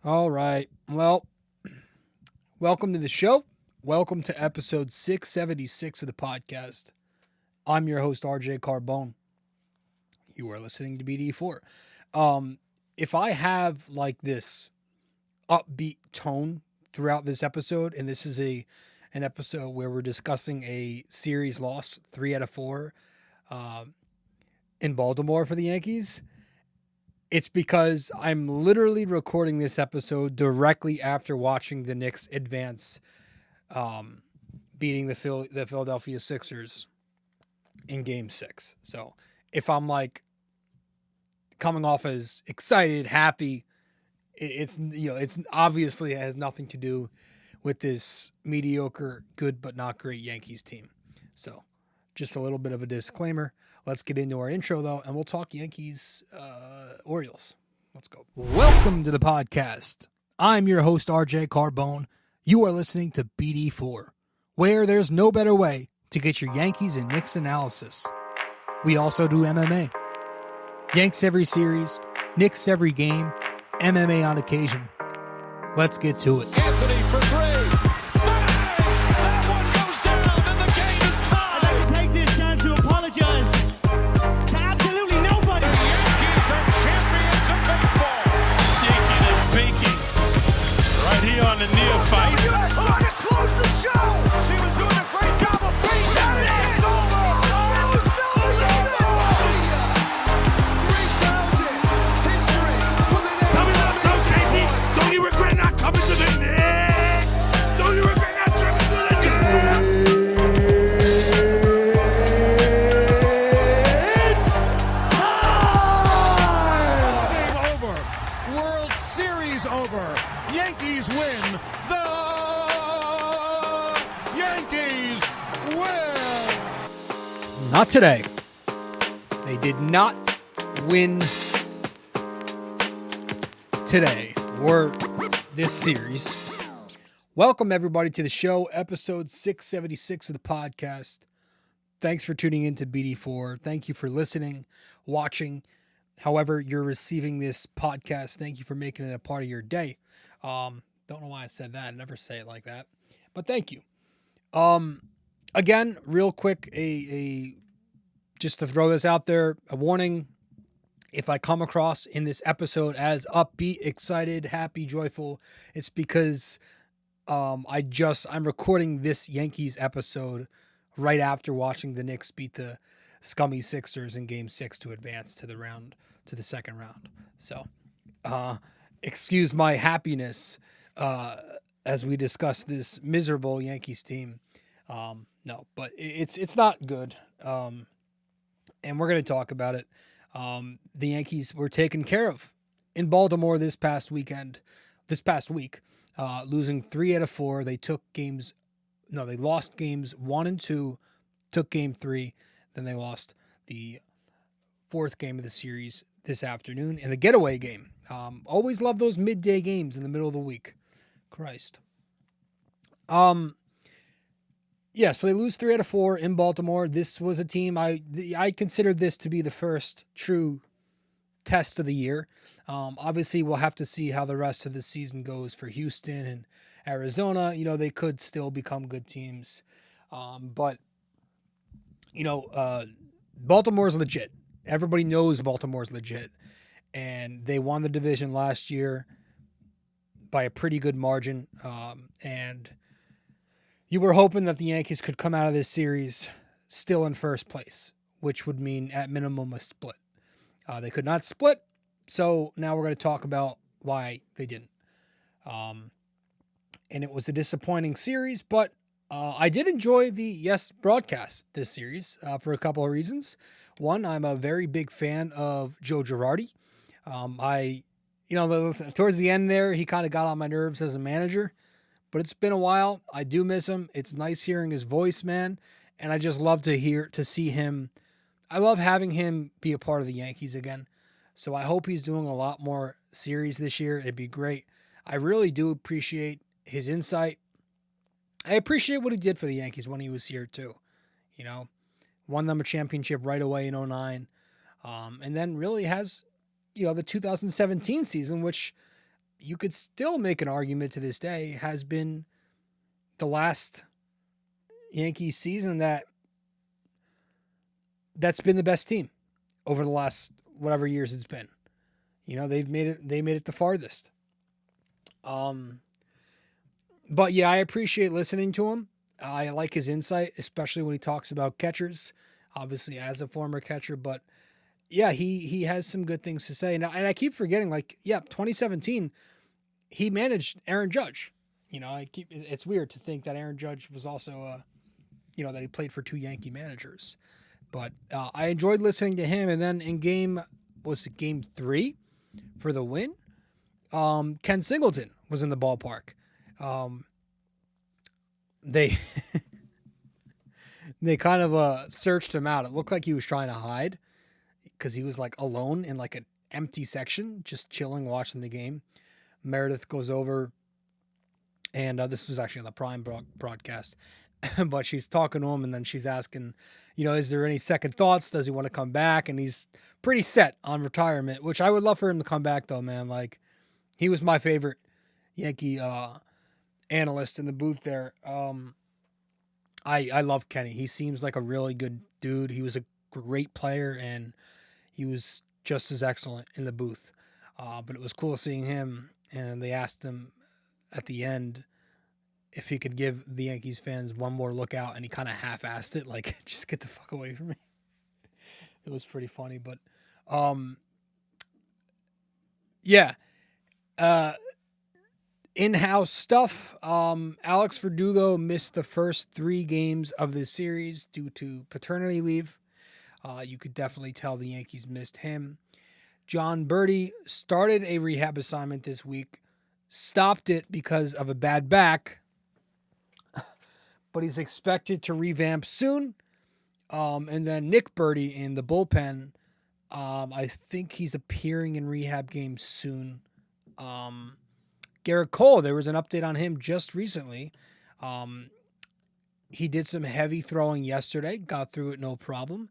All right. Well, welcome to the show. Welcome to episode 676 of the podcast. I'm your host, RJ Carbone. You are listening to BD4. Um, if I have like this upbeat tone throughout this episode, and this is an episode where we're discussing a series loss, 3 out of 4, um, in Baltimore for the Yankees, it's because I'm literally recording this episode directly after watching the Knicks advance, um, beating the Philadelphia Sixers in Game 6. So if I'm like coming off as excited, happy, it's obviously has nothing to do with this mediocre, good but not great Yankees team. So just a little bit of a disclaimer. Let's get into our intro though, and we'll talk Yankees, Orioles. Let's go. Welcome to the podcast. I'm your host, RJ Carbone. You are listening to BD4, where there's no better way to get your Yankees and Knicks analysis. We also do MMA. Yanks every series, Knicks every game, MMA on occasion. Let's get to it. Anthony for three. Bang! That one goes down, and the game is tied. I'd like to take this chance to apologize to absolutely nobody. The Yankees are champions of baseball. Shaking and baking right here on the neophyte. U.S. trying to close the show. She was doing a great job of feeding. It's over. Don't you regret not coming to the net? Don't you regret not coming to the net? Game over. World Series over. Yankees win. The Yankees win. Not today. They did not win today or this series. Welcome, everybody, to the show, episode 676 of the podcast. Thanks for tuning in to BD4. Thank you for listening, watching, however you're receiving this podcast. Thank you for making it a part of your day. Don't know why I said that. I never say it like that, but thank you. Again, real quick, just to throw this out there, a warning. If I come across in this episode as upbeat, excited, happy, joyful, it's because I'm recording this Yankees episode right after watching the Knicks beat the scummy Sixers in Game 6 to advance to the second round. So, excuse my happiness as we discuss this miserable Yankees team. No, but it's not good. And we're going to talk about it. The Yankees were taken care of in Baltimore this past week, losing 3 out of 4. They lost games 1 and 2, took game 3. Then they lost the fourth game of the series this afternoon in the getaway game. Always love those midday games in the middle of the week. Christ. Yeah, so they lose 3 out of 4 in Baltimore. This was a team I considered this to be the first true test of the year. Obviously, we'll have to see how the rest of the season goes for Houston and Arizona. They could still become good teams, but Baltimore's legit. Everybody knows Baltimore's legit, and they won the division last year by a pretty good margin, and you were hoping that the Yankees could come out of this series still in first place, which would mean at minimum a split. They could not split, so now we're going to talk about why they didn't. And it was a disappointing series, but I did enjoy the broadcast this series for a couple of reasons. One, I'm a very big fan of Joe Girardi. Towards the end there, he kind of got on my nerves as a manager. But it's been a while. I do miss him. It's nice hearing his voice, man. And I just love to see him. I love having him be a part of the Yankees again. So I hope he's doing a lot more series this year. It'd be great. I really do appreciate his insight. I appreciate what he did for the Yankees when he was here too. Won them a championship right away in 2009. And then really has, the 2017 season, which you could still make an argument to this day, has been the last Yankees season that's been the best team over the last whatever years it's been. They made it the farthest. But yeah, I appreciate listening to him. I like his insight, especially when he talks about catchers, obviously as a former catcher, but yeah, he has some good things to say. And I keep forgetting, 2017, he managed Aaron Judge. It's weird to think that Aaron Judge was also, that he played for 2 Yankee managers. But I enjoyed listening to him. And then in game 3 for the win? Ken Singleton was in the ballpark. They they kind of searched him out. It looked like he was trying to hide because he was alone in an empty section, just chilling, watching the game. Meredith goes over, and this was actually on the Prime broadcast, but she's talking to him, and then she's asking, is there any second thoughts? Does he want to come back? And he's pretty set on retirement, which I would love for him to come back, though, man. He was my favorite Yankee analyst in the booth there. I love Kenny. He seems like a really good dude. He was a great player, and he was just as excellent in the booth. But it was cool seeing him, and they asked him at the end if he could give the Yankees fans one more look out, and he kind of half-assed it, just get the fuck away from me. It was pretty funny, but yeah. In-house stuff. Alex Verdugo missed the first 3 games of this series due to paternity leave. You could definitely tell the Yankees missed him. John Birdie started a rehab assignment this week, stopped it because of a bad back, but he's expected to revamp soon. And then Nick Birdie in the bullpen, I think he's appearing in rehab games soon. Garrett Cole, there was an update on him just recently. He did some heavy throwing yesterday, got through it no problem.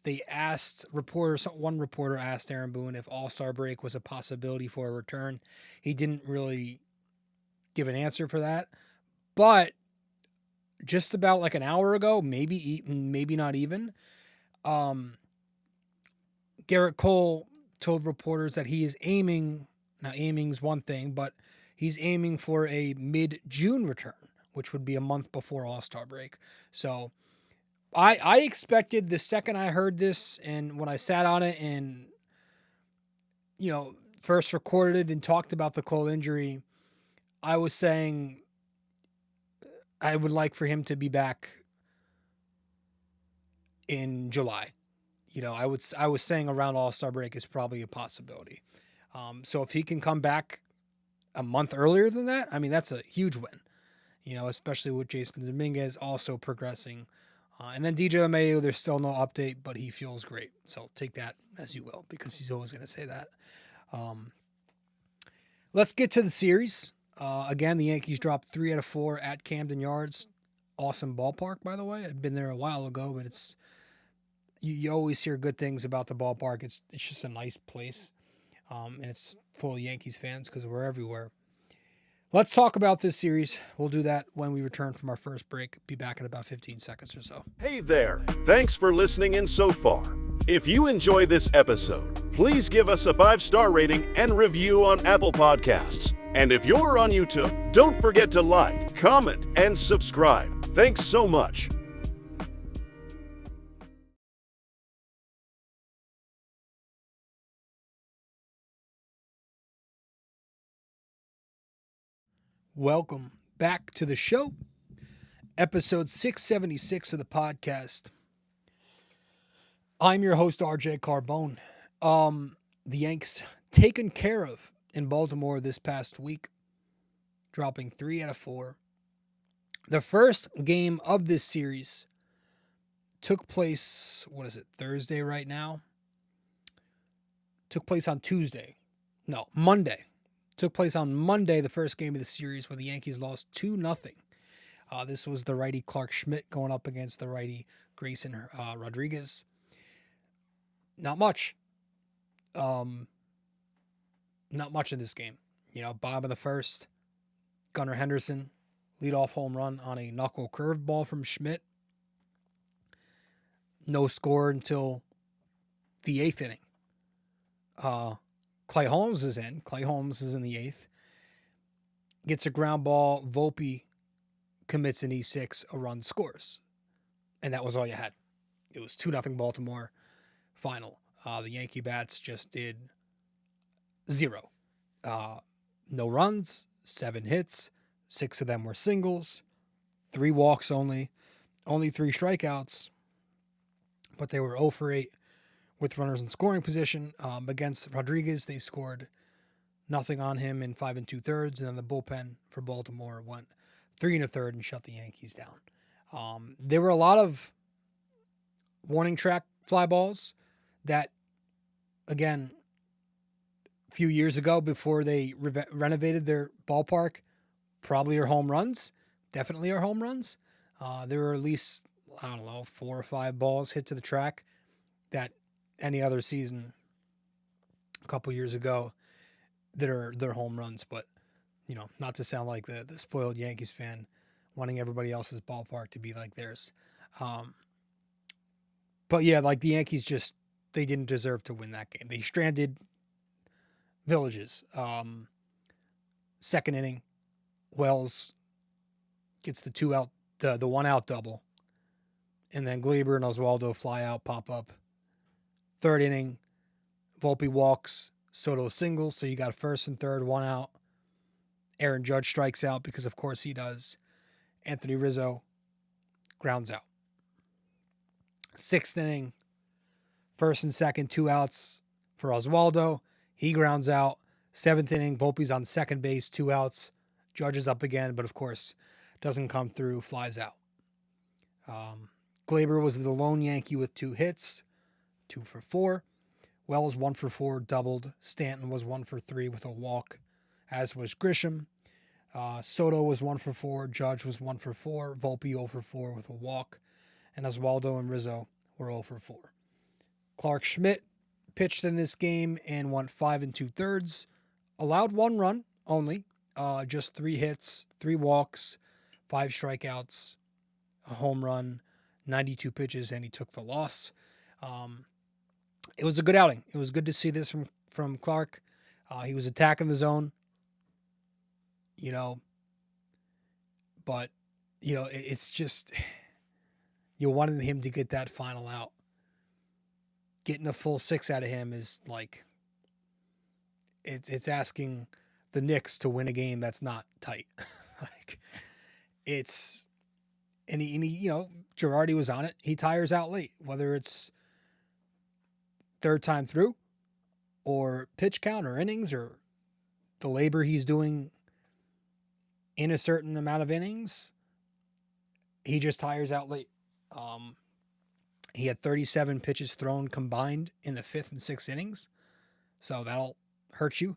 They asked one reporter asked Aaron Boone if All-Star break was a possibility for a return. He didn't really give an answer for that, but just about an hour ago, maybe not even, Garrett Cole told reporters that he is aiming's one thing, but he's aiming for a mid-June return, which would be a month before All-Star break. So I expected the second I heard this, and when I sat on it and, first recorded it and talked about the Cole injury, I was saying I would like for him to be back in July. I was saying around All-Star break is probably a possibility. So if he can come back a month earlier than that, that's a huge win, especially with Jason Dominguez also progressing. And then DJ LeMahieu, there's still no update, but he feels great. So take that as you will, because he's always going to say that. Let's get to the series. Again, the Yankees dropped 3 out of 4 at Camden Yards. Awesome ballpark, by the way. I've been there a while ago, but it's you always hear good things about the ballpark. It's just a nice place. And it's full of Yankees fans because we're everywhere. Let's talk about this series. We'll do that when we return from our first break. Be back in about 15 seconds or so. Hey there. Thanks for listening in so far. If you enjoy this episode, please give us a 5-star rating and review on Apple Podcasts. And if you're on YouTube, don't forget to like, comment, and subscribe. Thanks so much. Welcome back to the show, episode 676 of the podcast. I'm your host, RJ Carbone. The Yanks taken care of in Baltimore this past week, dropping 3 out of 4. The first game of this series took place, Thursday right now? Took place on Monday. Took place on Monday, the first game of the series, where the Yankees lost 2-0. This was the righty Clark Schmidt going up against the righty Grayson Rodriguez. Not much. Not much in this game. Bottom of the first, Gunnar Henderson, leadoff home run on a knuckle curveball from Schmidt. No score until the 8th inning. Clay Holmes is in. Clay Holmes is in the 8th. Gets a ground ball. Volpe commits an E6. A run scores. And that was all you had. It was 2-0 Baltimore final. The Yankee bats just did 0. No runs, 7 hits, 6 of them were singles, 3 walks only 3 strikeouts, but they were 0 for 8 with runners in scoring position. Against Rodriguez, they scored nothing on him in 5 2/3, and then the bullpen for Baltimore went 3 1/3 and shut the Yankees down. There were a lot of warning track fly balls that, again, a few years ago before they renovated their ballpark, probably are home runs. Definitely are home runs. There were at least, 4 or 5 balls hit to the track that any other season a couple years ago that are their home runs. But, not to sound like the spoiled Yankees fan wanting everybody else's ballpark to be like theirs. But yeah, like the Yankees they didn't deserve to win that game. They stranded Villages. Second inning, Wells gets the 2-out, the 1-out double. And then Gleyber and Oswaldo fly out, pop up. Third inning, Volpe walks, Soto singles, so you got first and third, 1 out. Aaron Judge strikes out because of course he does. Anthony Rizzo grounds out. 6th inning, first and second, 2 outs for Oswaldo. He grounds out. 7th inning, Volpe's on second base, 2 outs. Judge is up again, but of course doesn't come through, flies out. Gleyber was the lone Yankee with 2 hits, 2 for 4. Wells 1 for 4, doubled. Stanton was 1 for 3 with a walk, as was Grisham. Soto was 1 for 4. Judge was 1 for 4. Volpe 0 for 4 with a walk. And Oswaldo and Rizzo were 0 for 4. Clark Schmidt pitched in this game and went 5 2/3. Allowed 1 run only. Just 3 hits, 3 walks, 5 strikeouts, a home run, 92 pitches, and he took the loss. It was a good outing. It was good to see this from Clark. He was attacking the zone, but, it's just, you wanted him to get that final out. Getting a full 6 out of him is like, it's asking the Knicks to win a game that's not tight. And he, Girardi was on it. He tires out late, whether it's third time through or pitch count or innings or the labor he's doing in a certain amount of innings. He just tires out late. He had 37 pitches thrown combined in the 5th and 6th innings. So that'll hurt you.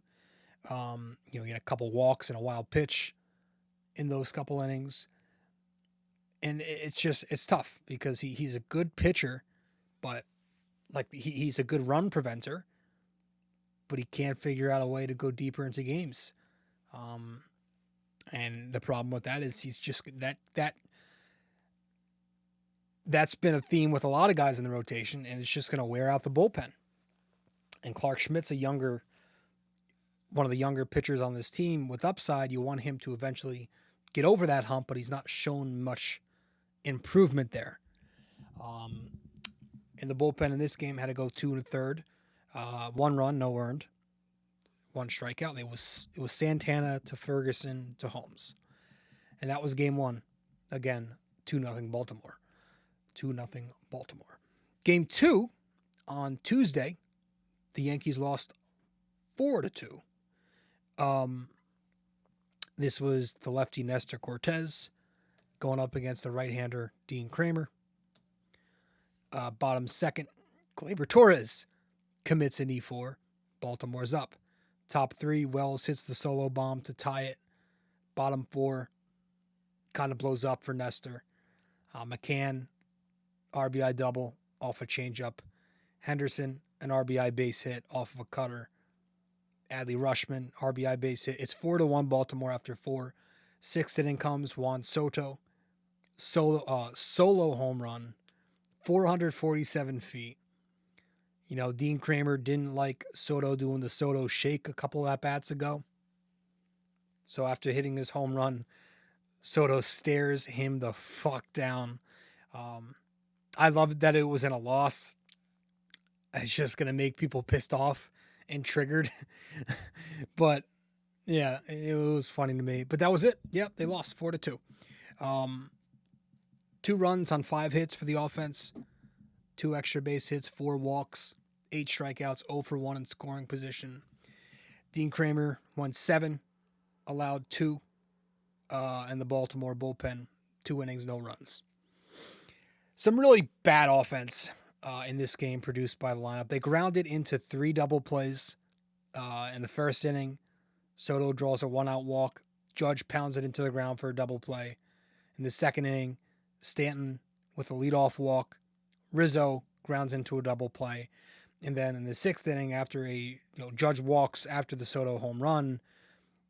You get a couple walks and a wild pitch in those couple innings. And it's tough because he's a good pitcher, but he's a good run preventer, but he can't figure out a way to go deeper into games. And the problem with that is he's just that's been a theme with a lot of guys in the rotation, and it's just going to wear out the bullpen. And Clark Schmidt's one of the younger pitchers on this team with upside. You want him to eventually get over that hump, but he's not shown much improvement there. In the bullpen in this game had to go 2 1/3. 1 run, no earned. 1 strikeout. It was Santana to Ferguson to Holmes. And that was game 1. Again, 2-0 Baltimore. 2-0 Baltimore. Game 2 on Tuesday, the Yankees lost 4-2. This was the lefty Nestor Cortez going up against the right-hander Dean Kramer. Bottom second, Gleyber Torres commits an E4. Baltimore's up. Top 3, Wells hits the solo bomb to tie it. Bottom 4 kind of blows up for Nestor. McCann, RBI double off a changeup. Henderson, an RBI base hit off of a cutter. Adley Rutschman, RBI base hit. It's 4-1 Baltimore after 4. Sixth inning comes Juan Soto, solo home run, 447 feet. You know, Dean Kramer didn't like Soto doing the Soto shake a couple of at-bats ago. So after hitting his home run, Soto stares him the fuck down. I love that it was in a loss. It's just going to make people pissed off and triggered. But, yeah, it was funny to me. But that was it. Yep, they lost 4-2. 2 runs on 5 hits for the offense. 2 extra base hits, 4 walks, 8 strikeouts, 0 for 1 in scoring position. Dean Kramer won 7, allowed 2, and the Baltimore bullpen, 2 innings, no runs. Some really bad offense in this game produced by the lineup. They grounded into 3 double plays in the first inning. Soto draws a 1-out walk. Judge pounds it into the ground for a double play. In the second inning, Stanton with a leadoff walk. Rizzo grounds into a double play. And then in the 6th inning, after Judge walks after the Soto home run,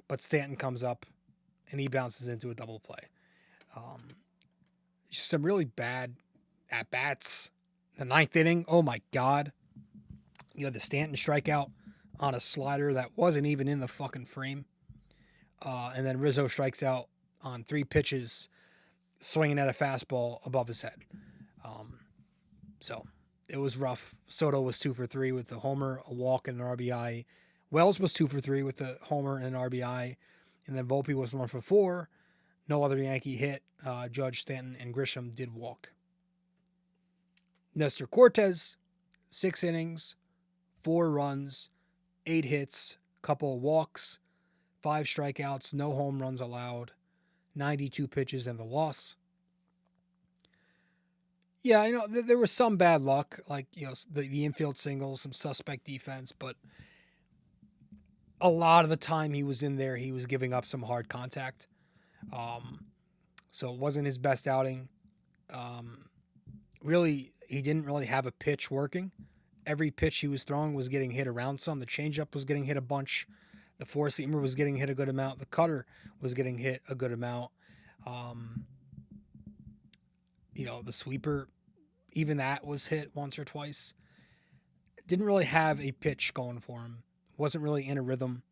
but Stanton comes up and he bounces into a double play. Some really bad at-bats. The 9th inning, oh my God. You had the Stanton strikeout on a slider that wasn't even in the fucking frame. And then Rizzo strikes out on 3 pitches, swinging at a fastball above his head. So it was rough. Soto was 2 for 3 with the homer, a walk, and an RBI. Wells was 2 for 3 with the homer and an RBI. And then Volpe was 1 for 4. No other Yankee hit. Judge, Stanton, and Grisham did walk. Nestor Cortez, 6 innings, 4 runs, 8 hits, couple of walks, 5 strikeouts, no home runs allowed, 92 pitches, and the loss. Yeah, there was some bad luck, like, the infield singles, some suspect defense, but a lot of the time he was in there, he was giving up some hard contact. So it wasn't his best outing. Really, he didn't really have a pitch working. Every pitch he was throwing was getting hit around some. The changeup was getting hit a bunch. The four-seamer was getting hit a good amount. The cutter was getting hit a good amount. The sweeper, even that was hit once or twice. Didn't really have a pitch going for him. Wasn't really in a rhythm.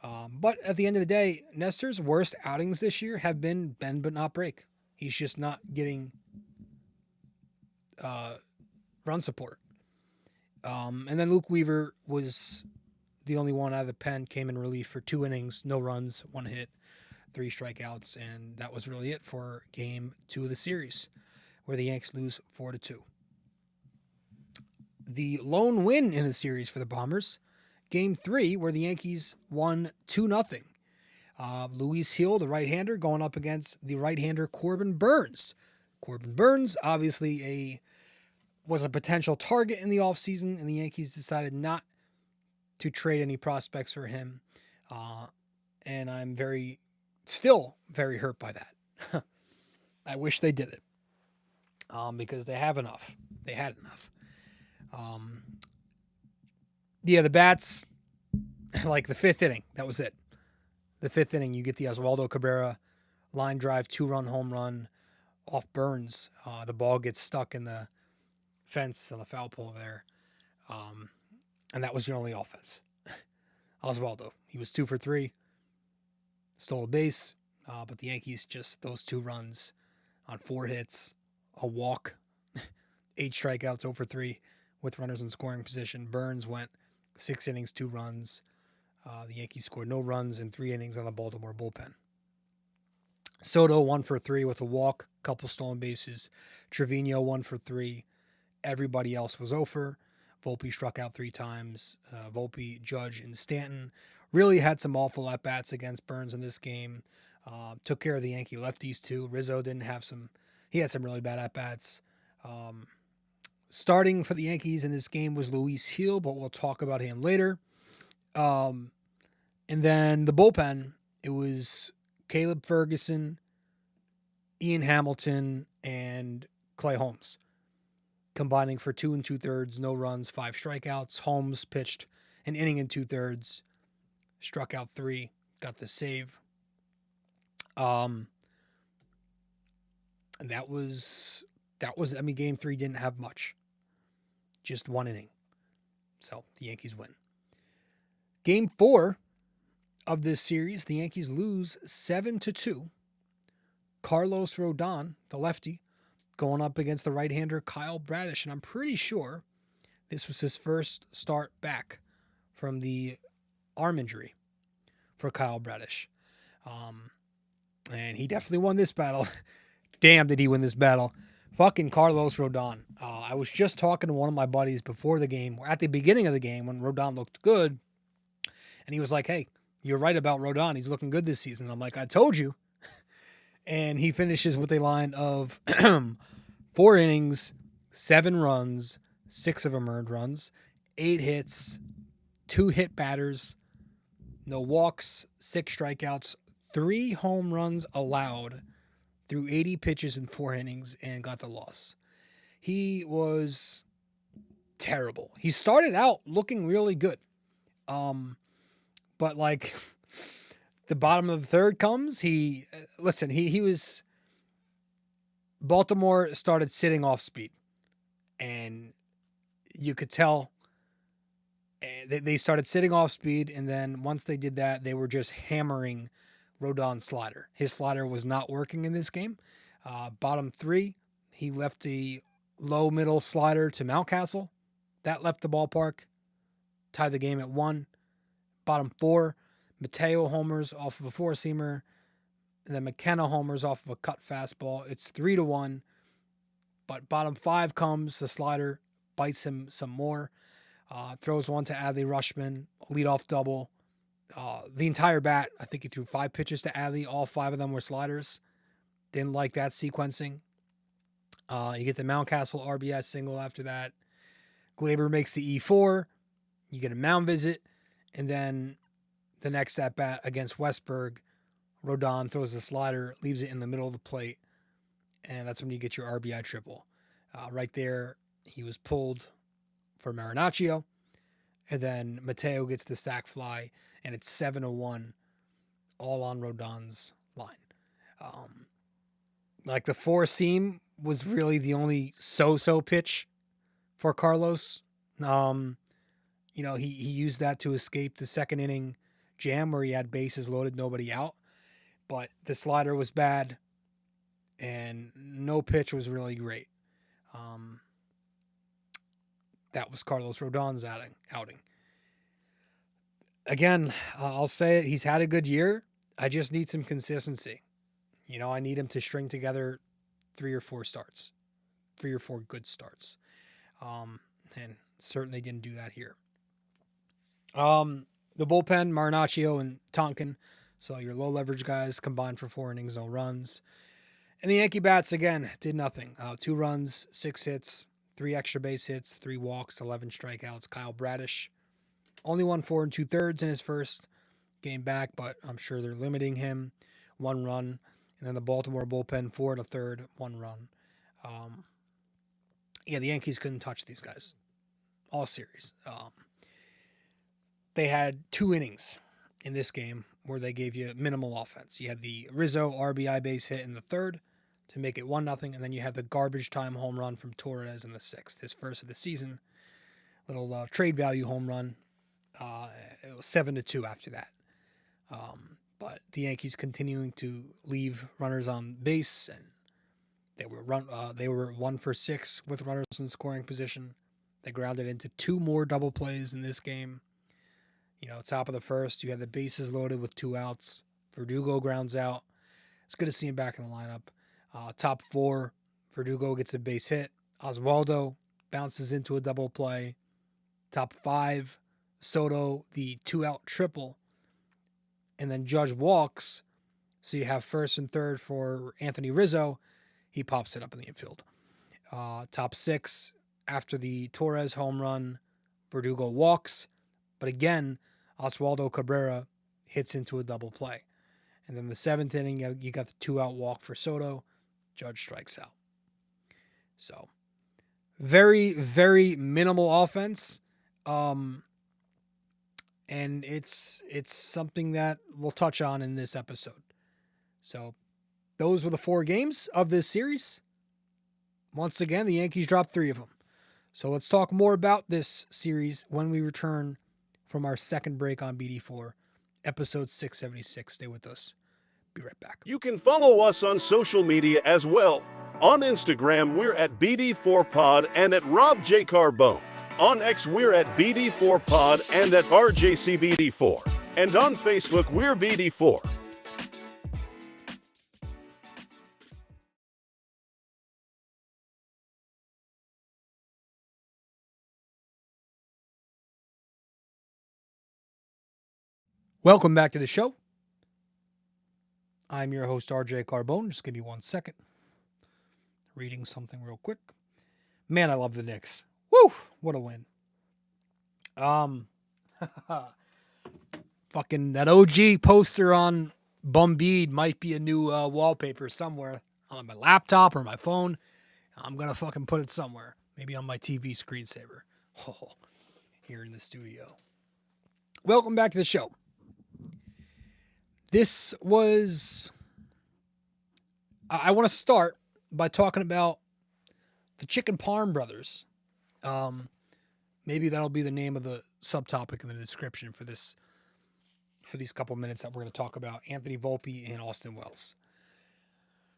But at the end of the day, Nestor's worst outings this year have been bend but not break. He's just not getting run support. And then Luke Weaver was the only one out of the pen, came in relief for 2 innings, no runs, 1 hit, 3 strikeouts, and that was really it for Game 2 of the series, where the Yanks lose 4-2. The lone win in the series for the Bombers, Game 3, where the Yankees won 2-0. Luis Hill, the right-hander, going up against the right-hander Corbin Burnes. Corbin Burnes, obviously was a potential target in the offseason, and the Yankees decided not to trade any prospects for him. And I'm still very hurt by that. I wish they did it. Because they have enough. They had enough. The bats, like the 5th inning, that was it. The 5th inning, you get the Oswaldo Cabrera line drive, 2-run home run off Burnes. The ball gets stuck in the fence on the foul pole there. And that was your only offense. Oswaldo, he was 2 for 3, stole a base, but the Yankees just those 2 runs on 4 hits, a walk, 8 strikeouts, 0 for 3 with runners in scoring position. Burnes went 6 innings, 2 runs. The Yankees scored no runs in 3 innings on the Baltimore bullpen. Soto 1 for 3 with a walk, couple stolen bases. Trevino 1 for 3. Everybody else was 0 for. Volpe struck out 3 times. Volpe, Judge, and Stanton really had some awful at-bats against Burnes in this game. Took care of the Yankee lefties too. Rizzo he had some really bad at-bats. Starting for the Yankees in this game was Luis Hill, but we'll talk about him later. And then the bullpen, it was Caleb Ferguson, Ian Hamilton, and Clay Holmes, combining for 2 2/3, no runs, 5 strikeouts. Holmes pitched an inning and 2/3, struck out 3, got the save. And that was, I mean, game 3 didn't have much. Just 1 inning. So the Yankees win. Game 4 of this series, the Yankees lose 7-2. Carlos Rodon, the lefty, going up against the right-hander Kyle Bradish. And I'm pretty sure this was his first start back from the arm injury for Kyle Bradish. And he definitely won this battle. Damn, did he win this battle. Fucking Carlos Rodon. I was just talking to one of my buddies before the game, or at the beginning of the game when Rodon looked good. And he was like, hey, you're right about Rodon. He's looking good this season. I'm like, I told you. And he finishes with a line of 4 innings, 7 runs, 6 of them earned runs, 8 hits, 2 hit batters, no walks, 6 strikeouts, 3 home runs allowed through 80 pitches in 4 innings and got the loss. He was terrible. He started out looking really good. But like the bottom of the third comes, he was, Baltimore started sitting off speed, and you could tell they started sitting off speed. And then once they did that, they were just hammering Rodon's slider. His slider was not working in this game. Bottom 3, he left a low middle slider to Mountcastle. That left the ballpark, tied the game at 1. Bottom 4, Mateo homers off of a 4-seamer, and then McKenna homers off of a cut fastball. It's 3-1. But bottom 5 comes the slider, bites him some more, throws one to Adley Rutschman, leadoff double. The entire bat, I think he threw 5 pitches to Adley. All 5 of them were sliders. Didn't like that sequencing. You get the Mountcastle RBI single after that. Glaber makes the E4. You get a mound visit. And then the next at bat against Westburg, Rodon throws the slider, leaves it in the middle of the plate. And that's when you get your RBI triple. Right there, he was pulled for Marinaccio. And then Mateo gets the sac fly, and it's 7-1, all on Rodon's line. Like the 4-seam was really the only so-so pitch for Carlos. He used that to escape the second inning jam where he had bases loaded, nobody out. But the slider was bad, and no pitch was really great. That was Carlos Rodon's outing. Again, I'll say it. He's had a good year. I just need some consistency. I need him to string together 3 or 4 starts, 3 or 4 good starts. And certainly didn't do that here. The bullpen, Marinaccio and Tonkin. So your low leverage guys combined for 4 innings, no runs. And the Yankee bats, again, did nothing. 2 runs, 6 hits, 3 extra base hits, 3 walks, 11 strikeouts. Kyle Bradish only won 4 2/3 in his first game back, but I'm sure they're limiting him. 1 run. And then the Baltimore bullpen, 4 1/3, 1 run. The Yankees couldn't touch these guys all series. They had 2 innings in this game where they gave you minimal offense. You had the Rizzo RBI base hit in the 3rd to make it 1-0, and then you had the garbage time home run from Torres in the 6th, his first of the season. Little trade value home run. It was 7-2 after that. But the Yankees continuing to leave runners on base, and they were 1 for 6 with runners in scoring position. They grounded into 2 more double plays in this game. Top of the first, you had the bases loaded with 2 outs. Verdugo grounds out. It's good to see him back in the lineup. Top 4, Verdugo gets a base hit. Oswaldo bounces into a double play. Top 5, Soto, the 2-out triple. And then Judge walks. So you have first and third for Anthony Rizzo. He pops it up in the infield. Top 6, after the Torres home run, Verdugo walks. But again, Oswaldo Cabrera hits into a double play. And then the 7th inning, you got the 2-out walk for Soto. Judge strikes out. So, very, very minimal offense. and it's something that we'll touch on in this episode. So those were the 4 games of this series. Once again, the Yankees dropped 3 of them. So let's talk more about this series when we return from our second break on BD4, episode 676. Stay with us. Be right back. You can follow us on social media as well. On Instagram, we're at BD4Pod and at Rob J. Carbone. On X, we're at BD4Pod and at RJCBD4. And on Facebook, we're BD4. Welcome back to the show. I'm your host, RJ Carbone. Just give me 1 second. Reading something real quick. Man, I love the Knicks. Woo! What a win. Fucking that OG poster on Bumbeed might be a new wallpaper somewhere on my laptop or my phone. I'm going to fucking put it somewhere. Maybe on my TV screensaver. Oh, here in the studio. Welcome back to the show. This was... I want to start by talking about the Chicken Parm brothers. Maybe that'll be the name of the subtopic in the description for these couple minutes that we're going to talk about Anthony Volpe and Austin Wells.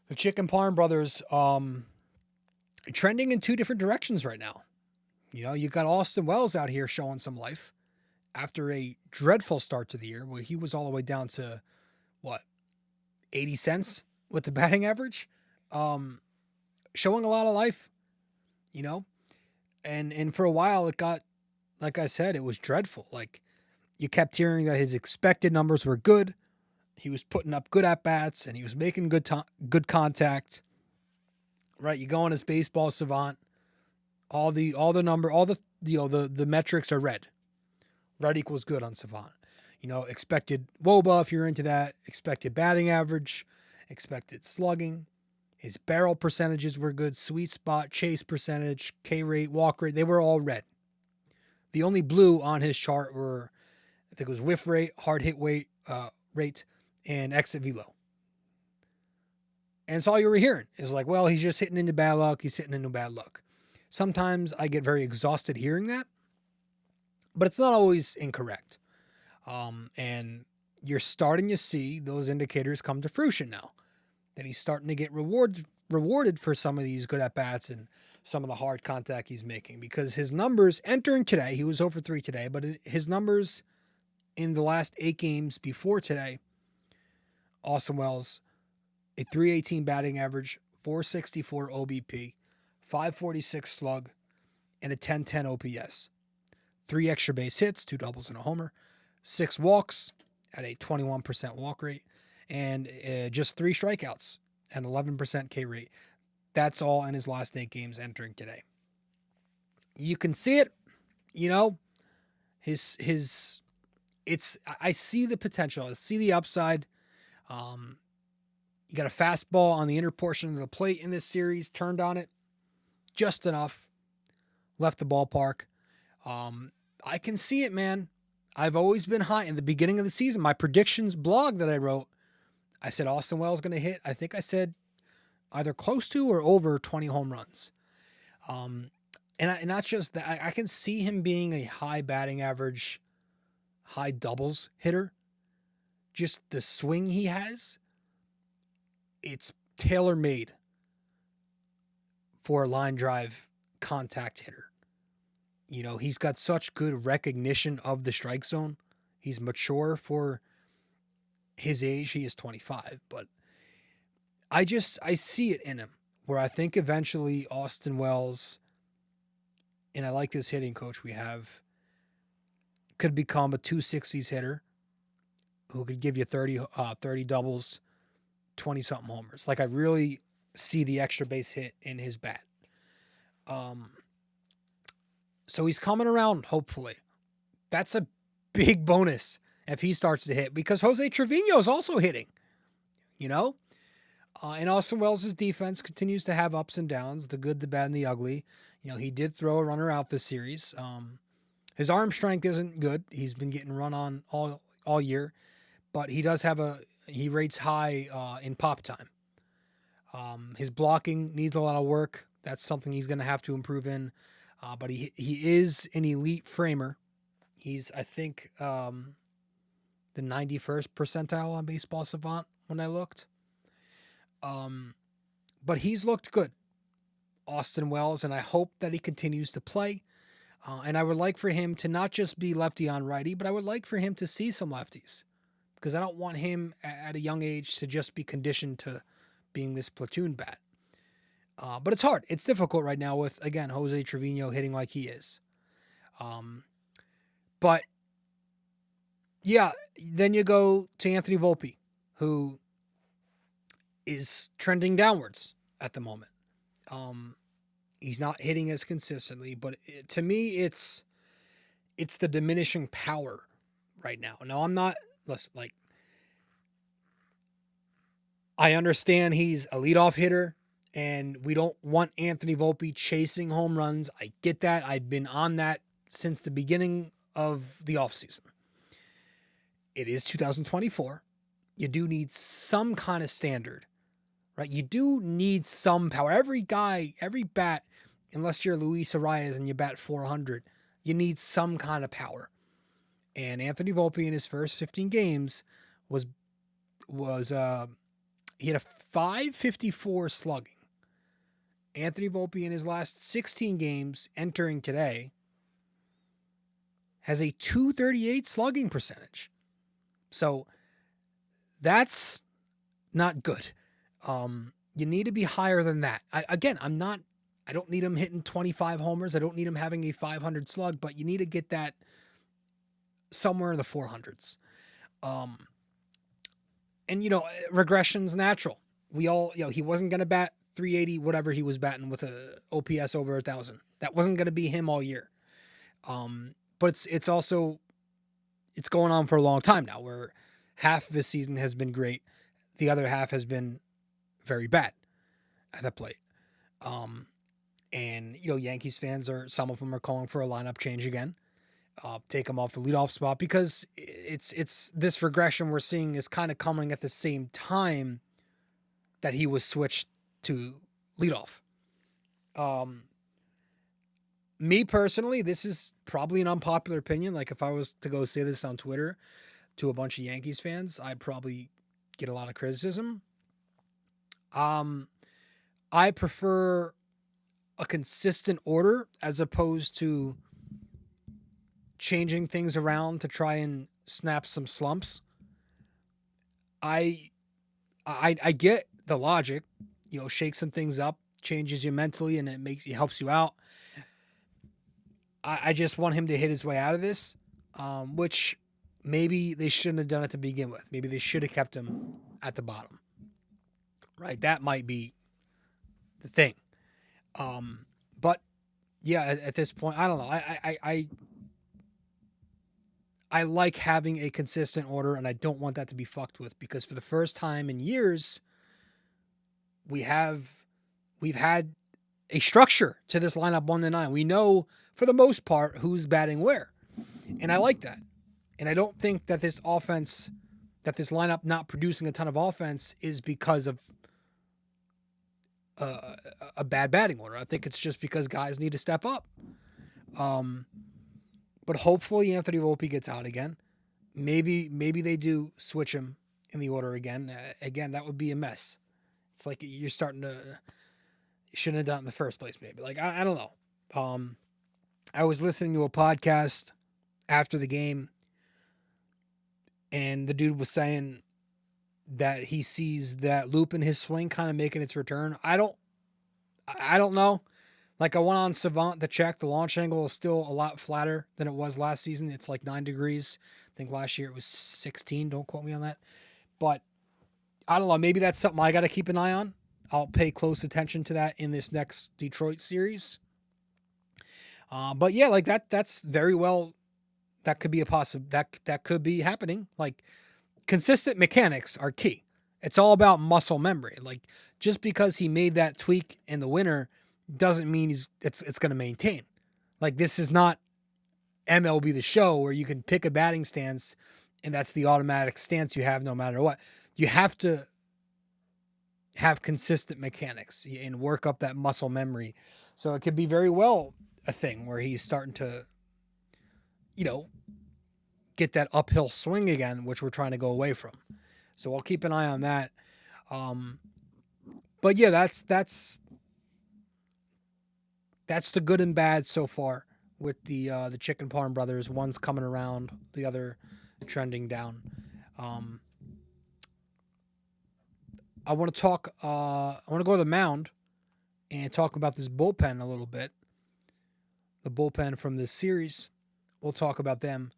The Chicken Parm brothers trending in 2 different directions right now. You know, you got Austin Wells out here showing some life after a dreadful start to the year where he was all the way down to 80 cents with the batting average, showing a lot of life, you know, and for a while it got, like I said, it was dreadful. Like, you kept hearing that his expected numbers were good. He was putting up good at bats and he was making good contact. Right, you go on his baseball savant, all the metrics are red. Red equals good on savant. You know, expected WOBA, if you're into that, expected batting average, expected slugging. His barrel percentages were good, sweet spot, chase percentage, K rate, walk rate, they were all red. The only blue on his chart were, I think it was whiff rate, hard hit rate, and exit velo. And it's all you were hearing is like, well, he's just hitting into bad luck. He's hitting into bad luck. Sometimes I get very exhausted hearing that, but it's not always incorrect. And you're starting to see those indicators come to fruition now, that he's starting to get rewarded for some of these good at-bats and some of the hard contact he's making, because his numbers entering today, he was 0 for 3 today, but his numbers in the last 8 games before today, Austin Wells, a 318 batting average, 464 OBP, 546 slug, and a 1010 OPS. 3 extra base hits, 2 doubles and a homer, 6 walks at a 21% walk rate, and just 3 strikeouts and 11% K rate. That's all in his last 8 games entering today. You can see it, you know, I see the potential. I see the upside. You got a fastball on the inner portion of the plate in this series, turned on it just enough, left the ballpark. I can see it, man. I've always been high in the beginning of the season. My predictions blog that I wrote, I said Austin Wells going to hit, I think I said either close to or over 20 home runs. And not just that, I can see him being a high batting average, high doubles hitter. Just the swing he has, it's tailor-made for a line drive contact hitter. You know, he's got such good recognition of the strike zone. He's mature for his age. He is 25, but I see it in him where I think eventually Austin Wells, and I like this hitting coach we have, could become a 260s hitter who could give you 30 doubles, 20-something homers. Like, I really see the extra base hit in his bat. So he's coming around, hopefully. That's a big bonus if he starts to hit, because Jose Trevino is also hitting, you know? And Austin Wells' defense continues to have ups and downs, the good, the bad, and the ugly. You know, he did throw a runner out this series. His arm strength isn't good. He's been getting run on all year, but he does have he rates high in pop time. His blocking needs a lot of work. That's something he's going to have to improve in. But he is an elite framer. He's, I think, the 91st percentile on Baseball Savant when I looked. But he's looked good, Austin Wells, and I hope that he continues to play. And I would like for him to not just be lefty on righty, but I would like for him to see some lefties, because I don't want him at a young age to just be conditioned to being this platoon bat. But it's hard. It's difficult right now with, again, Jose Trevino hitting like he is. But yeah, then you go to Anthony Volpe, who is trending downwards at the moment. He's not hitting as consistently, but to me, it's the diminishing power right now. Now, I'm not, listen, like, I understand he's a leadoff hitter, and we don't want Anthony Volpe chasing home runs. I get that. I've been on that since the beginning of the offseason. It is 2024. You do need some kind of standard, right? You do need some power. Every guy, every bat, unless you're Luis Arias and you bat 400, you need some kind of power. And Anthony Volpe in his first 15 games was he had a 554 slugging. Anthony Volpe in his last 16 games entering today has a 238 slugging percentage. So that's not good. You need to be higher than that. I don't need him hitting 25 homers. I don't need him having a 500 slug, but you need to get that somewhere in the 400s. And, regression's natural. We all, he wasn't going to bat 380, whatever he was batting with a OPS over 1,000. That wasn't going to be him all year. But it's also going on for a long time now, where half of his season has been great. The other half has been very bad at the plate. And, Yankees fans some of them are calling for a lineup change again. Take him off the leadoff spot, because it's this regression we're seeing is kind of coming at the same time that he was switched to leadoff. Me personally, this is probably an unpopular opinion. Like, if I was to go say this on Twitter to a bunch of Yankees fans, I'd probably get a lot of criticism. I prefer a consistent order as opposed to changing things around to try and snap some slumps. I get the logic, shake some things up, changes you mentally, and it helps you out. I just want him to hit his way out of this, which maybe they shouldn't have done it to begin with. Maybe they should have kept him at the bottom, right? That might be the thing. But yeah, at this point, I don't know. I like having a consistent order, and I don't want that to be fucked with, because for the first time in years, we've had a structure to this lineup 1-9. We know for the most part who's batting where, and I like that. And I don't think that this lineup not producing a ton of offense is because of a bad batting order. I think it's just because guys need to step up. But hopefully Anthony Volpe gets out again. Maybe they do switch him in the order again. Again, that would be a mess. It's like you're starting to, you shouldn't have done it in the first place. Maybe, like, I don't know. I was listening to a podcast after the game, and the dude was saying that he sees that loop in his swing kind of making its return. I don't know. Like, I went on Savant to check. The launch angle is still a lot flatter than it was last season. It's like 9 degrees. I think last year it was 16. Don't quote me on that. But I don't know. Maybe that's something I got to keep an eye on. I'll pay close attention to that in this next Detroit series. But yeah, like that's very well, that could be that could be happening. Like, consistent mechanics are key. It's all about muscle memory. Like, just because he made that tweak in the winter doesn't mean it's going to maintain. Like, this is not MLB The Show where you can pick a batting stance and that's the automatic stance you have no matter what. You have to have consistent mechanics and work up that muscle memory. So it could be very well a thing where he's starting to, get that uphill swing again, which we're trying to go away from. So I'll keep an eye on that. But yeah, that's the good and bad so far with the Chicken Parm brothers. One's coming around, the other trending down. I want to talk. I want to go to the mound and talk about this bullpen a little bit. The bullpen from this series. We'll talk about them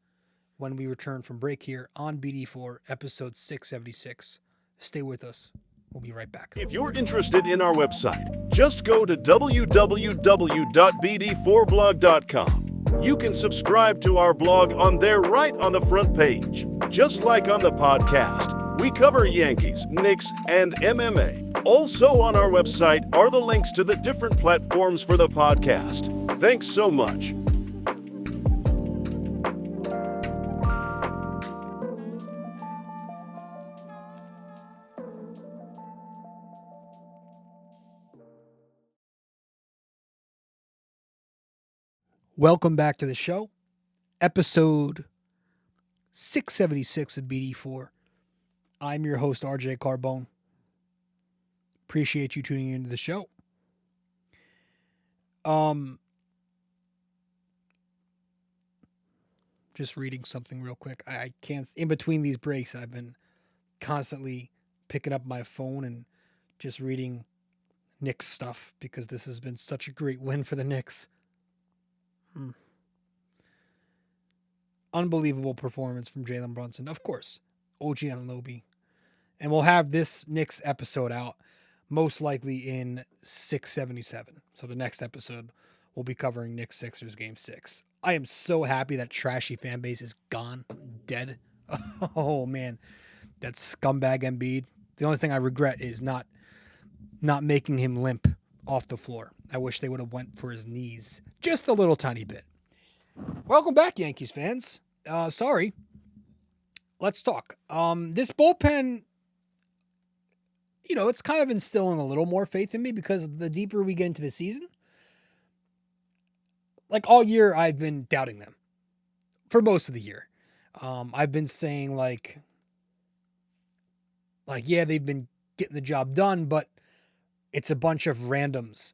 when we return from break here on BD4 episode 676. Stay with us. We'll be right back. If you're interested in our website, just go to www.bd4blog.com. You can subscribe to our blog on there right on the front page. Just like on the podcast, we cover Yankees, Knicks, and MMA. Also on our website are the links to the different platforms for the podcast. Thanks so much. Welcome back to the show, episode 676 of BD4. I'm your host, RJ Carbone. Appreciate you tuning into the show. Just reading something real quick. I can't, in between these breaks, I've been constantly picking up my phone and just reading Knicks stuff because this has been such a great win for the Knicks. Unbelievable performance from Jalen Brunson. Of course, OG Anunoby. And we'll have this Knicks episode out most likely in 677. So the next episode we'll be covering Knicks Sixers Game 6. I am so happy that trashy fan base is gone, dead. Oh man, that scumbag Embiid. The only thing I regret is not making him limp off the floor. I wish they would have went for his knees just a little tiny bit. Welcome back, Yankees fans. Sorry. Let's talk. This bullpen, it's kind of instilling a little more faith in me because the deeper we get into the season, like all year, I've been doubting them for most of the year. I've been saying like, yeah, they've been getting the job done, but it's a bunch of randoms.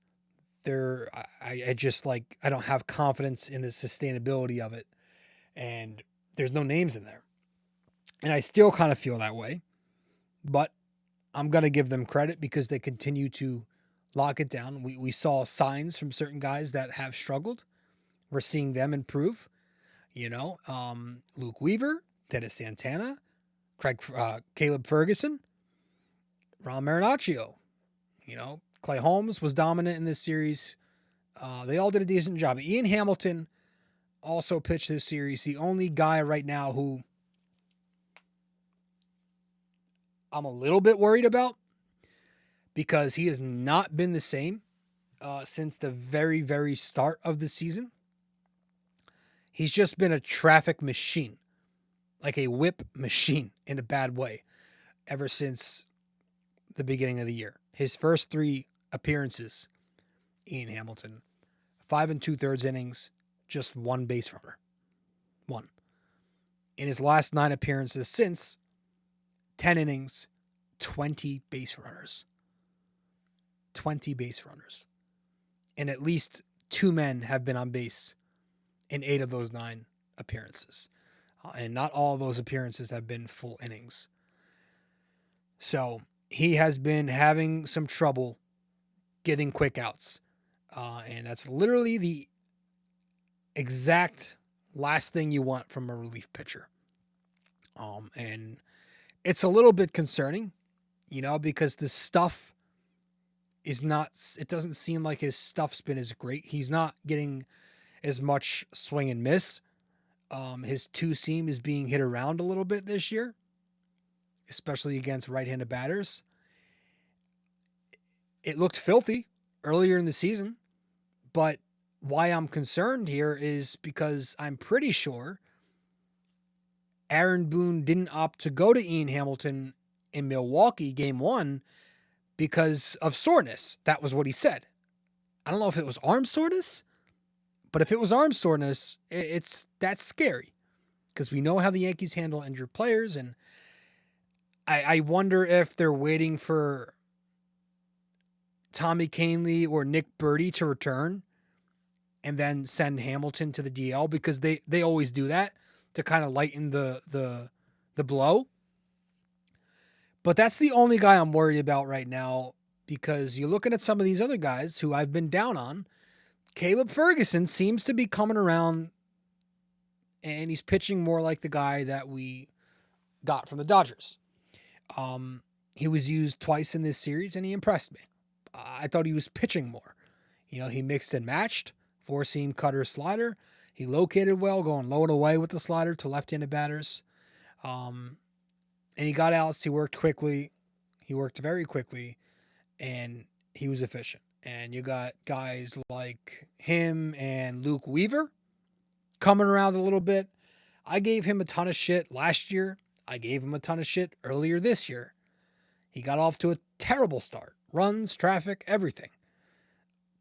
I just I don't have confidence in the sustainability of it. And there's no names in there. And I still kind of feel that way. But I'm going to give them credit because they continue to lock it down. We saw signs from certain guys that have struggled. We're seeing them improve. Luke Weaver, Dennis Santana, Caleb Ferguson, Ron Marinaccio, Clay Holmes was dominant in this series. They all did a decent job. Ian Hamilton also pitched this series. The only guy right now who I'm a little bit worried about because he has not been the same since the very, very start of the season. He's just been a traffic machine, like a whip machine in a bad way, ever since the beginning of the year. His first 3 appearances, Ian Hamilton, 5 2/3 innings, just 1 base runner. 1. In his last 9 appearances since, 10 innings, 20 base runners. 20 base runners. And at least 2 men have been on base in 8 of those 9 appearances. And not all of those appearances have been full innings. So he has been having some trouble getting quick outs. And that's literally the exact last thing you want from a relief pitcher. And it's a little bit concerning, because the stuff is not, it doesn't seem like his stuff's been as great. He's not getting as much swing and miss. His 2-seam is being hit around a little bit this year, especially against right-handed batters. It looked filthy earlier in the season, but why I'm concerned here is because I'm pretty sure Aaron Boone didn't opt to go to Ian Hamilton in Milwaukee game 1 because of soreness. That was what he said. I don't know if it was arm soreness, but if it was arm soreness, that's scary because we know how the Yankees handle injured players, and I wonder if they're waiting for Tommy Kahnle or Nick Burdi to return and then send Hamilton to the DL, because they always do that to kind of lighten the blow. But that's the only guy I'm worried about right now, because you're looking at some of these other guys who I've been down on. Caleb Ferguson seems to be coming around, and he's pitching more like the guy that we got from the Dodgers. He was used twice in this series, and he impressed me. I thought he was pitching more. He mixed and matched, four-seam cutter slider. He located well, going low and away with the slider to left-handed batters. And he got outs. He worked quickly. He worked very quickly, and he was efficient. And you got guys like him and Luke Weaver coming around a little bit. I gave him a ton of shit last year. I gave him a ton of shit earlier this year. He got off to a terrible start. Runs, traffic, everything.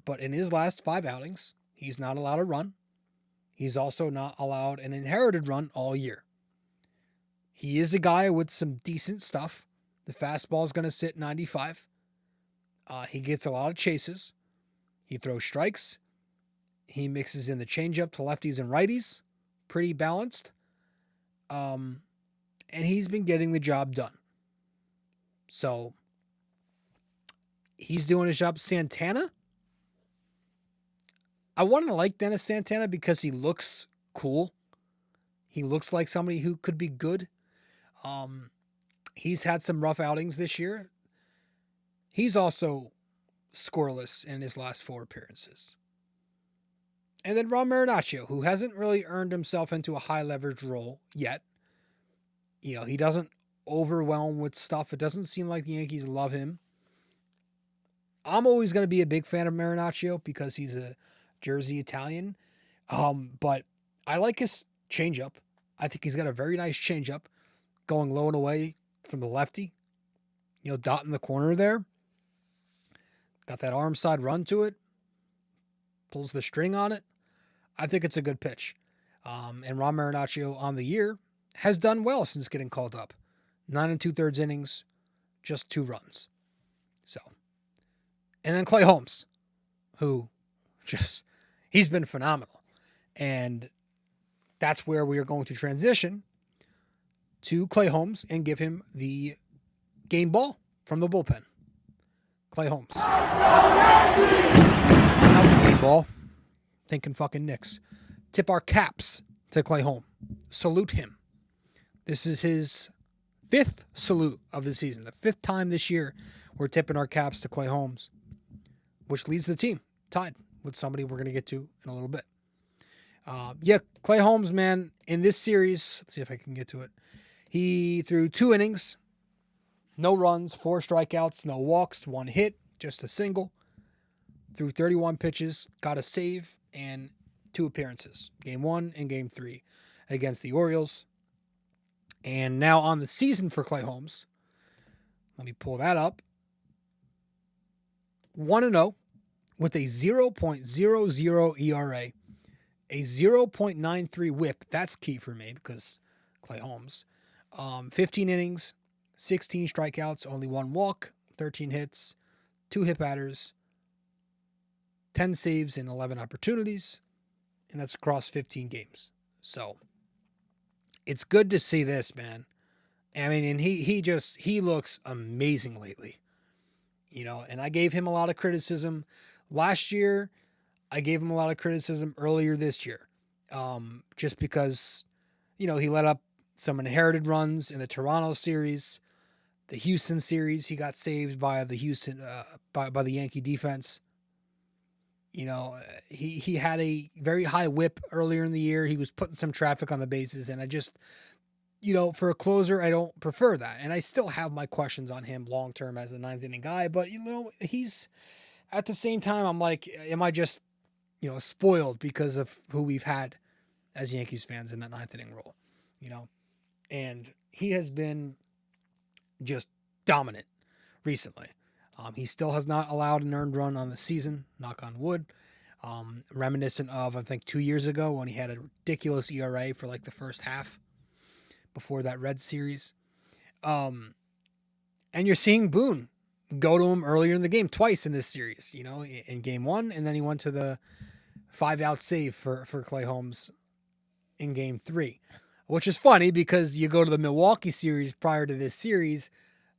But in his last 5 outings, he's not allowed a run. He's also not allowed an inherited run all year. He is a guy with some decent stuff. The fastball is going to sit 95. He gets a lot of chases. He throws strikes. He mixes in the changeup to lefties and righties. Pretty balanced. And he's been getting the job done. So he's doing his job. Santana, I want to like Dennis Santana because he looks cool. He looks like somebody who could be good. He's had some rough outings this year. He's also scoreless in his last 4 appearances. And then Ron Marinaccio, who hasn't really earned himself into a high leverage role yet. He doesn't overwhelm with stuff. It doesn't seem like the Yankees love him. I'm always going to be a big fan of Marinaccio because he's a Jersey Italian. But I like his changeup. I think he's got a very nice changeup going low and away from the lefty. Dot in the corner there. Got that arm side run to it. Pulls the string on it. I think it's a good pitch. And Ron Marinaccio on the year has done well since getting called up. 9 2/3 innings, just 2 runs. So, and then Clay Holmes, who he's been phenomenal. And that's where we are going to transition to Clay Holmes and give him the game ball from the bullpen. Clay Holmes. Not the game ball. Thinking fucking Knicks. Tip our caps to Clay Holmes. Salute him. This is his 5th salute of the season. The 5th time this year we're tipping our caps to Clay Holmes, which leads the team tied with somebody we're going to get to in a little bit. Clay Holmes, man, in this series, let's see if I can get to it. He threw 2 innings, no runs, 4 strikeouts, no walks, 1 hit, just a single. Threw 31 pitches, got a save, and 2 appearances. Game 1 and Game 3 against the Orioles. And now on the season for Clay Holmes, let me pull that up. 1-0 with a 0.00 ERA, a 0.93 whip. That's key for me because Clay Holmes. 15 innings, 16 strikeouts, only 1 walk, 13 hits, 2 hit batters, 10 saves in 11 opportunities, and that's across 15 games. So it's good to see this, man. I mean, and he looks amazing lately. And I gave him a lot of criticism last year. I gave him a lot of criticism earlier this year. Just because, he let up some inherited runs in the Toronto series, the Houston series. He got saved by the by the Yankee defense. He had a very high whip earlier in the year. He was putting some traffic on the bases, and I just, for a closer, I don't prefer that. And I still have my questions on him long-term as a 9th inning guy, but, he's, at the same time, I'm like, am I just, spoiled because of who we've had as Yankees fans in that ninth inning role, and he has been just dominant recently. He still has not allowed an earned run on the season, knock on wood. Reminiscent of, I think, 2 years ago when he had a ridiculous ERA for like the first half before that Reds series. And you're seeing Boone go to him earlier in the game twice in this series, in game one, and then he went to the 5-out save for Clay Holmes in game 3, which is funny because you go to the Milwaukee series prior to this series,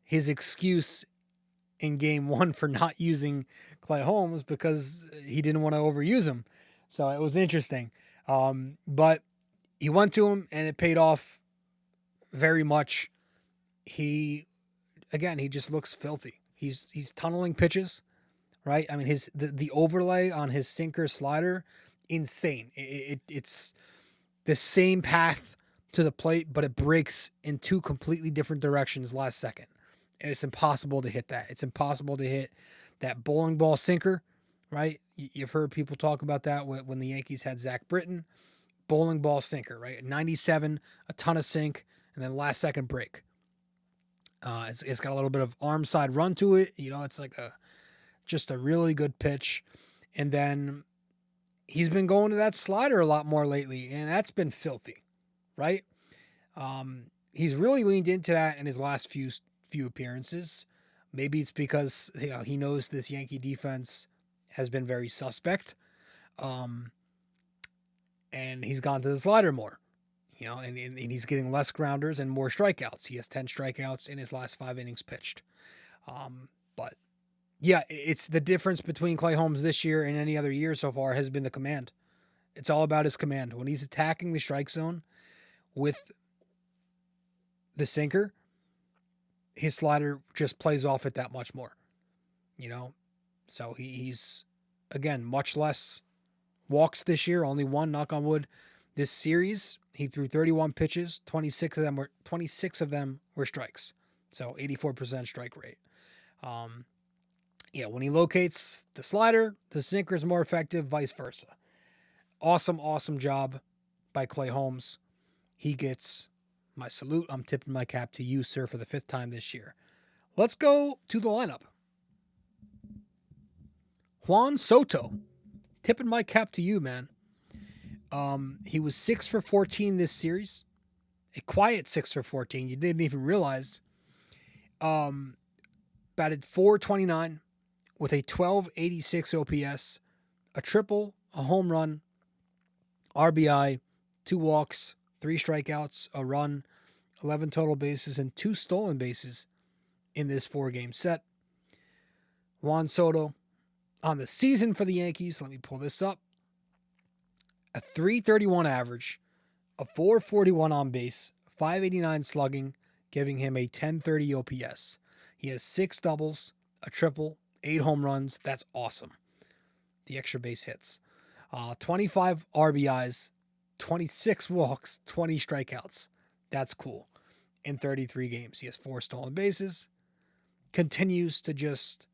his excuse in game 1 for not using Clay Holmes because he didn't want to overuse him. So it was interesting. But he went to him and it paid off very much. He just looks filthy. He's tunneling pitches, right? I mean, the overlay on his sinker slider, insane. It's the same path to the plate, but it breaks in 2 completely different directions last second. And it's impossible to hit that. It's impossible to hit that bowling ball sinker, right? You've heard people talk about that when the Yankees had Zach Britton. Bowling ball sinker, right? 97, a ton of sink, and then last second break. It's got a little bit of arm side run to it. It's like just a really good pitch. And then he's been going to that slider a lot more lately, and that's been filthy, right? He's really leaned into that in his last few appearances. Maybe it's because he knows this Yankee defense has been very suspect. And he's gone to the slider more, and he's getting less grounders and more strikeouts. He has 10 strikeouts in his last 5 innings pitched. But yeah, it's the difference between Clay Holmes this year and any other year so far has been the command. It's all about his command. When he's attacking the strike zone with the sinker, his slider just plays off it that much more, so he's, again, much less walks this year, only 1, knock on wood. This series, he threw 31 pitches, 26 of them were strikes. So 84% strike rate. When he locates the slider, the sinker is more effective, vice versa. Awesome job by Clay Holmes. He gets my salute. I'm tipping my cap to you, sir, for the 5th time this year. Let's go to the lineup. Juan Soto. Tipping my cap to you, man. He was 6 for 14 this series. A quiet 6 for 14. You didn't even realize. Batted .429 with a 1286 OPS, a triple, a home run, RBI, 2 walks, 3 strikeouts, a run, 11 total bases, and 2 stolen bases in this 4-game set. Juan Soto on the season for the Yankees, let me pull this up, a .331 average, a .441 on base, 589 slugging, giving him a 1030 OPS. He has 6 doubles, a triple, 8 home runs. That's awesome. The extra base hits. 25 RBIs, 26 walks, 20 strikeouts. That's cool. In 33 games, he has 4 stolen bases. Continues to just,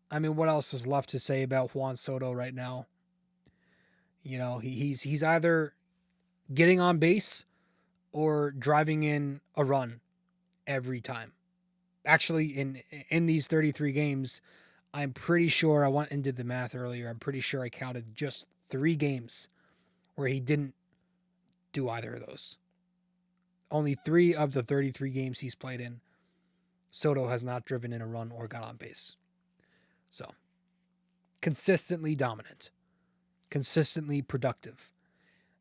what else is left to say about Juan Soto right now? He's either getting on base or driving in a run every time. Actually, in these 33 games, I'm pretty sure, I went and did the math earlier, I'm pretty sure I counted just 3 games where he didn't do either of those. Only 3 of the 33 games he's played in, Soto has not driven in a run or got on base. So, consistently dominant. Consistently productive.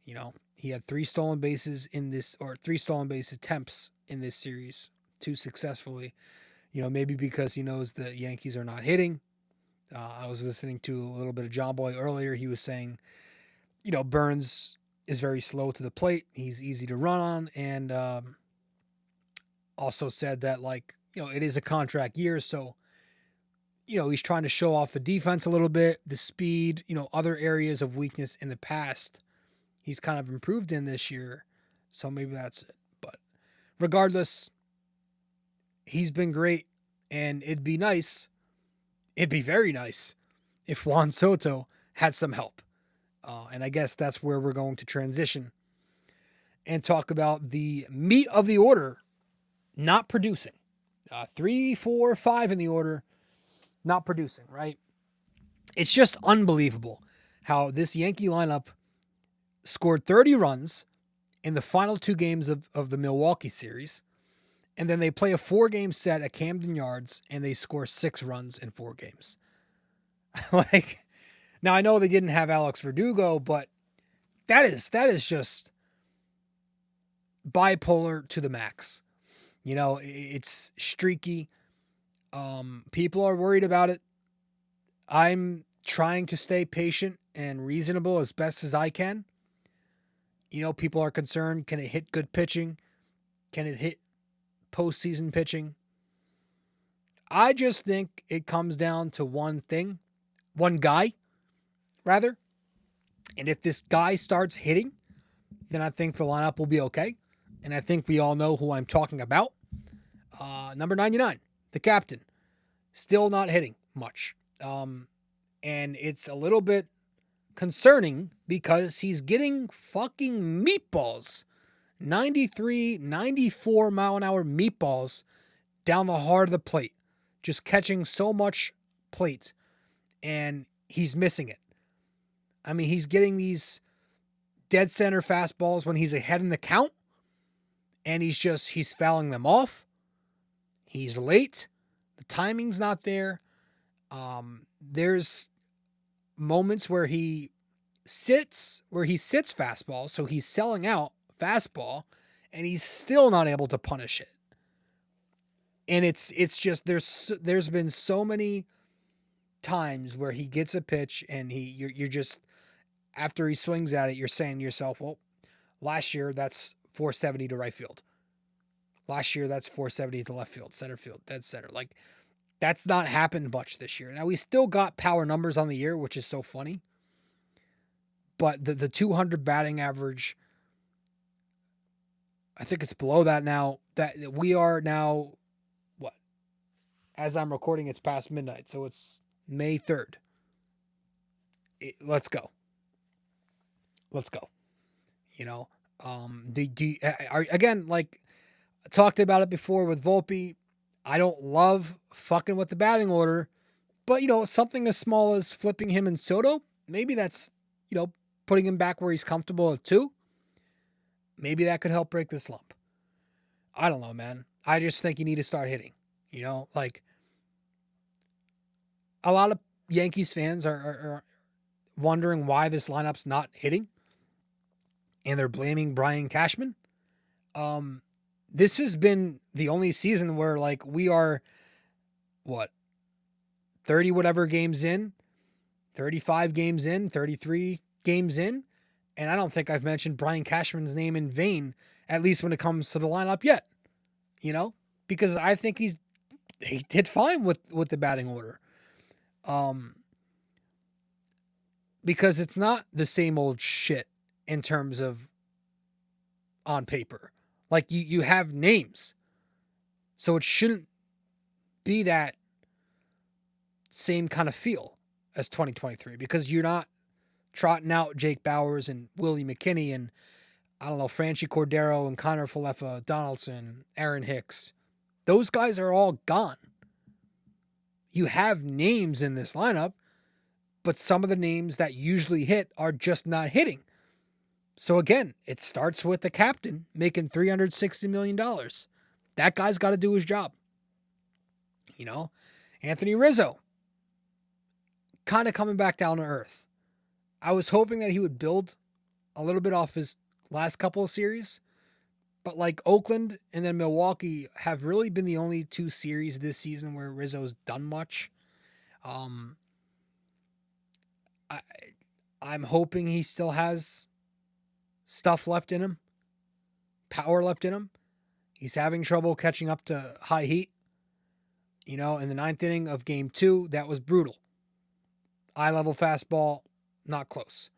He had 3 stolen bases in this, or 3 stolen base attempts in this series, 2 successfully. Maybe because he knows the Yankees are not hitting. I was listening to a little bit of John Boy earlier. He was saying, Burns is very slow to the plate. He's easy to run on. And also said that, it is a contract year. So, he's trying to show off the defense a little bit, the speed, other areas of weakness in the past. He's kind of improved in this year. So maybe that's it. But regardless, he's been great. And it'd be very nice if Juan Soto had some help. And I guess that's where we're going to transition and talk about the meat of the order not producing. 3, 4, 5 in the order not producing, right? It's just unbelievable how this Yankee lineup scored 30 runs in the final 2 games of the Milwaukee series. And then they play a 4-game set at Camden Yards and they score 6 runs in 4 games. Like, now I know they didn't have Alex Verdugo, but that is just bipolar to the max. You know, it's streaky. People are worried about it. I'm trying to stay patient and reasonable as best as I can. You know, people are concerned. Can it hit good pitching? Can it hit postseason pitching? I just think it comes down to one thing, one guy, rather. And if this guy starts hitting, then I think the lineup will be okay. And I think we all know who I'm talking about. Number 99, the captain, still not hitting much. And it's a little bit concerning because he's getting fucking meatballs. 93, 94 mile an hour meatballs down the heart of the plate. Just catching so much plate. And he's missing it. I mean, he's getting these dead center fastballs when he's ahead in the count. And he's fouling them off. He's late. The timing's not there. There's moments where he sits fastball, so he's selling out fastball, and he's still not able to punish it. And it's just there's been so many times where he gets a pitch and you're just, after he swings at it, you're saying to yourself, well, last year that's 470 to right field. Last year that's 470 to left field, center field, dead center. Like, that's not happened much this year. Now, we still got power numbers on the year, which is so funny. But the 200 batting average, I think it's below that now. That we are now, what? As I'm recording, it's past midnight, so it's May 3rd. Let's go. You know, again, like I talked about it before with Volpe, I don't love fucking with the batting order, but, you know, something as small as flipping him and Soto, maybe that's, you know, putting him back where he's comfortable at 2. Maybe that could help break this slump. I don't know, man. I just think you need to start hitting. You know, like, a lot of Yankees fans are wondering why this lineup's not hitting, and they're blaming Brian Cashman. This has been the only season where, like, we are, 30 whatever games in, 35 games in, 33 games in, and I don't think I've mentioned Brian Cashman's name in vain, at least when it comes to the lineup yet, you know, because I think he did fine with the batting order. Because it's not the same old shit in terms of on paper. Like, you have names. So it shouldn't be that same kind of feel as 2023, because you're not trotting out Jake Bowers and Willie McKinney and, I don't know, Franchi Cordero and Connor Falefa, Donaldson, Aaron Hicks. Those guys are all gone. You have names in this lineup, but some of the names that usually hit are just not hitting. So again, it starts with the captain making $360 million. That guy's got to do his job. You know, Anthony Rizzo, kind of coming back down to earth. I was hoping that he would build a little bit off his last couple of series, but like Oakland and then Milwaukee have really been the only 2 series this season where Rizzo's done much. I'm hoping he still has stuff left in him, power left in him. He's having trouble catching up to high heat. You know, in the 9th inning of game 2, that was brutal. Eye-level fastball, not close.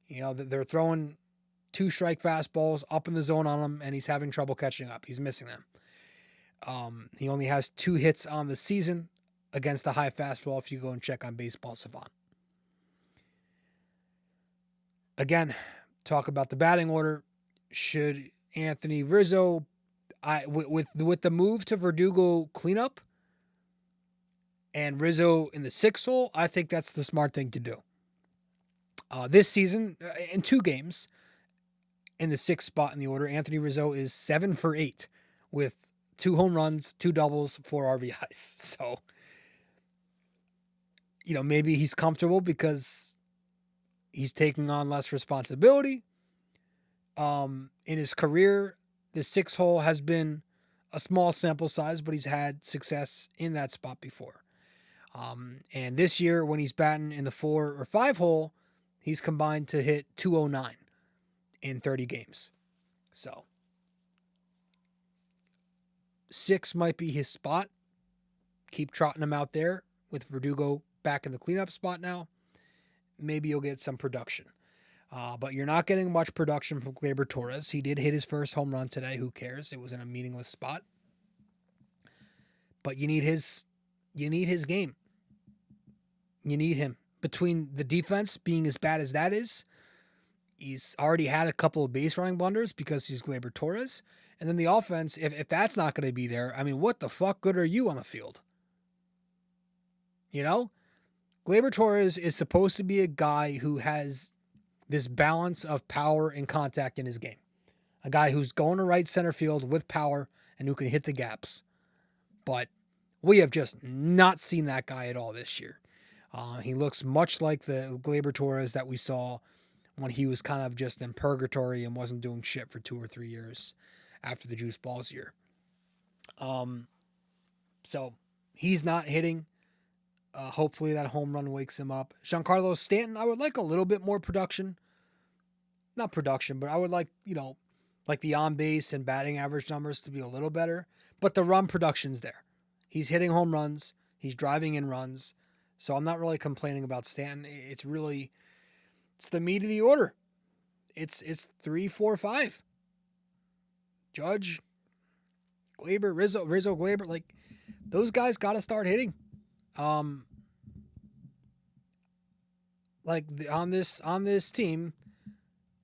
You know, they're throwing 2-strike fastballs up in the zone on him, and he's having trouble catching up. He's missing them. He only has 2 hits on the season against the high fastball if you go and check on Baseball Savant. Again, talk about the batting order. Should Anthony Rizzo, with the move to Verdugo cleanup and Rizzo in the 6th hole, I think that's the smart thing to do. This season, in 2 games, in the 6th spot in the order, Anthony Rizzo is 7 for 8 with 2 home runs, 2 doubles, 4 RBIs. So, maybe he's comfortable because he's taking on less responsibility. In his career, the 6th hole has been a small sample size, but he's had success in that spot before. And this year, when he's batting in the 4 or 5 hole, he's combined to hit 209 in 30 games. So 6 might be his spot. Keep trotting him out there with Verdugo back in the cleanup spot now. Maybe you'll get some production. But you're not getting much production from Gleyber Torres. He did hit his first home run today. Who cares? It was in a meaningless spot. But you need his game. You need him. Between the defense being as bad as that is, he's already had a couple of base running blunders because he's Gleyber Torres. And then the offense, if that's not going to be there, I mean, what the fuck good are you on the field? Gleyber Torres is supposed to be a guy who has this balance of power and contact in his game. A guy who's going to right center field with power and who can hit the gaps. But we have just not seen that guy at all this year. He looks much like the Gleyber Torres that we saw when he was kind of just in purgatory and wasn't doing shit for 2 or 3 years after the Juice Balls year. So he's not hitting. Hopefully that home run wakes him up. Giancarlo Stanton, I would like a little bit more production. Not production, but I would like the on base and batting average numbers to be a little better. But the run production's there. He's hitting home runs. He's driving in runs. So I'm not really complaining about Stanton. It's the meat of the order. It's 3, 4, 5. Judge, Gleyber, Rizzo, Gleyber, like those guys got to start hitting. On this team,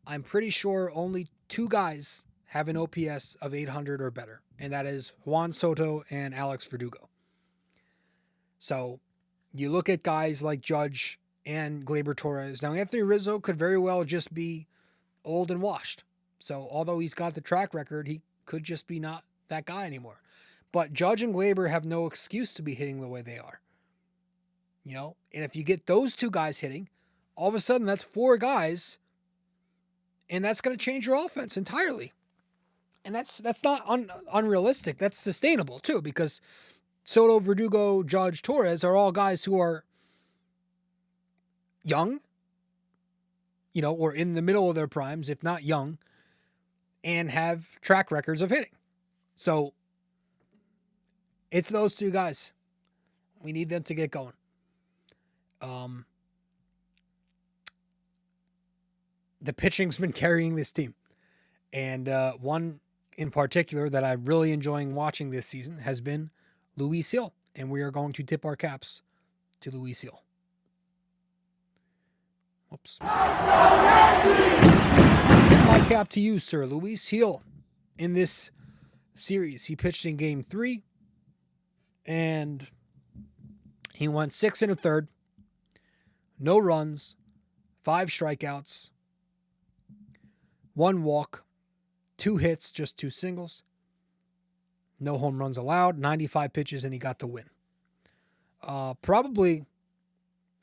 I'm pretty sure only 2 guys have an OPS of 800 or better, and that is Juan Soto and Alex Verdugo. So you look at guys like Judge and Gleyber Torres. Now, Anthony Rizzo could very well just be old and washed. So although he's got the track record, he could just be not that guy anymore. But Judge and Gleyber have no excuse to be hitting the way they are. And if you get those 2 guys hitting, all of a sudden that's 4 guys, and that's going to change your offense entirely. And that's not unrealistic. That's sustainable too, because Soto, Verdugo, Judge, Torres are all guys who are young, or in the middle of their primes, if not young, and have track records of hitting. So it's those 2 guys. We need them to get going. The pitching's been carrying this team. And one in particular that I'm really enjoying watching this season has been Luis Hill. And we are going to tip our caps to Luis Hill. Whoops. Tip my cap to you, sir. Luis Hill in this series. He pitched in game 3. And he went 6 1/3. No runs. 5 strikeouts. 1 walk. 2 hits, just 2 singles. No home runs allowed. 95 pitches, and he got the win. Probably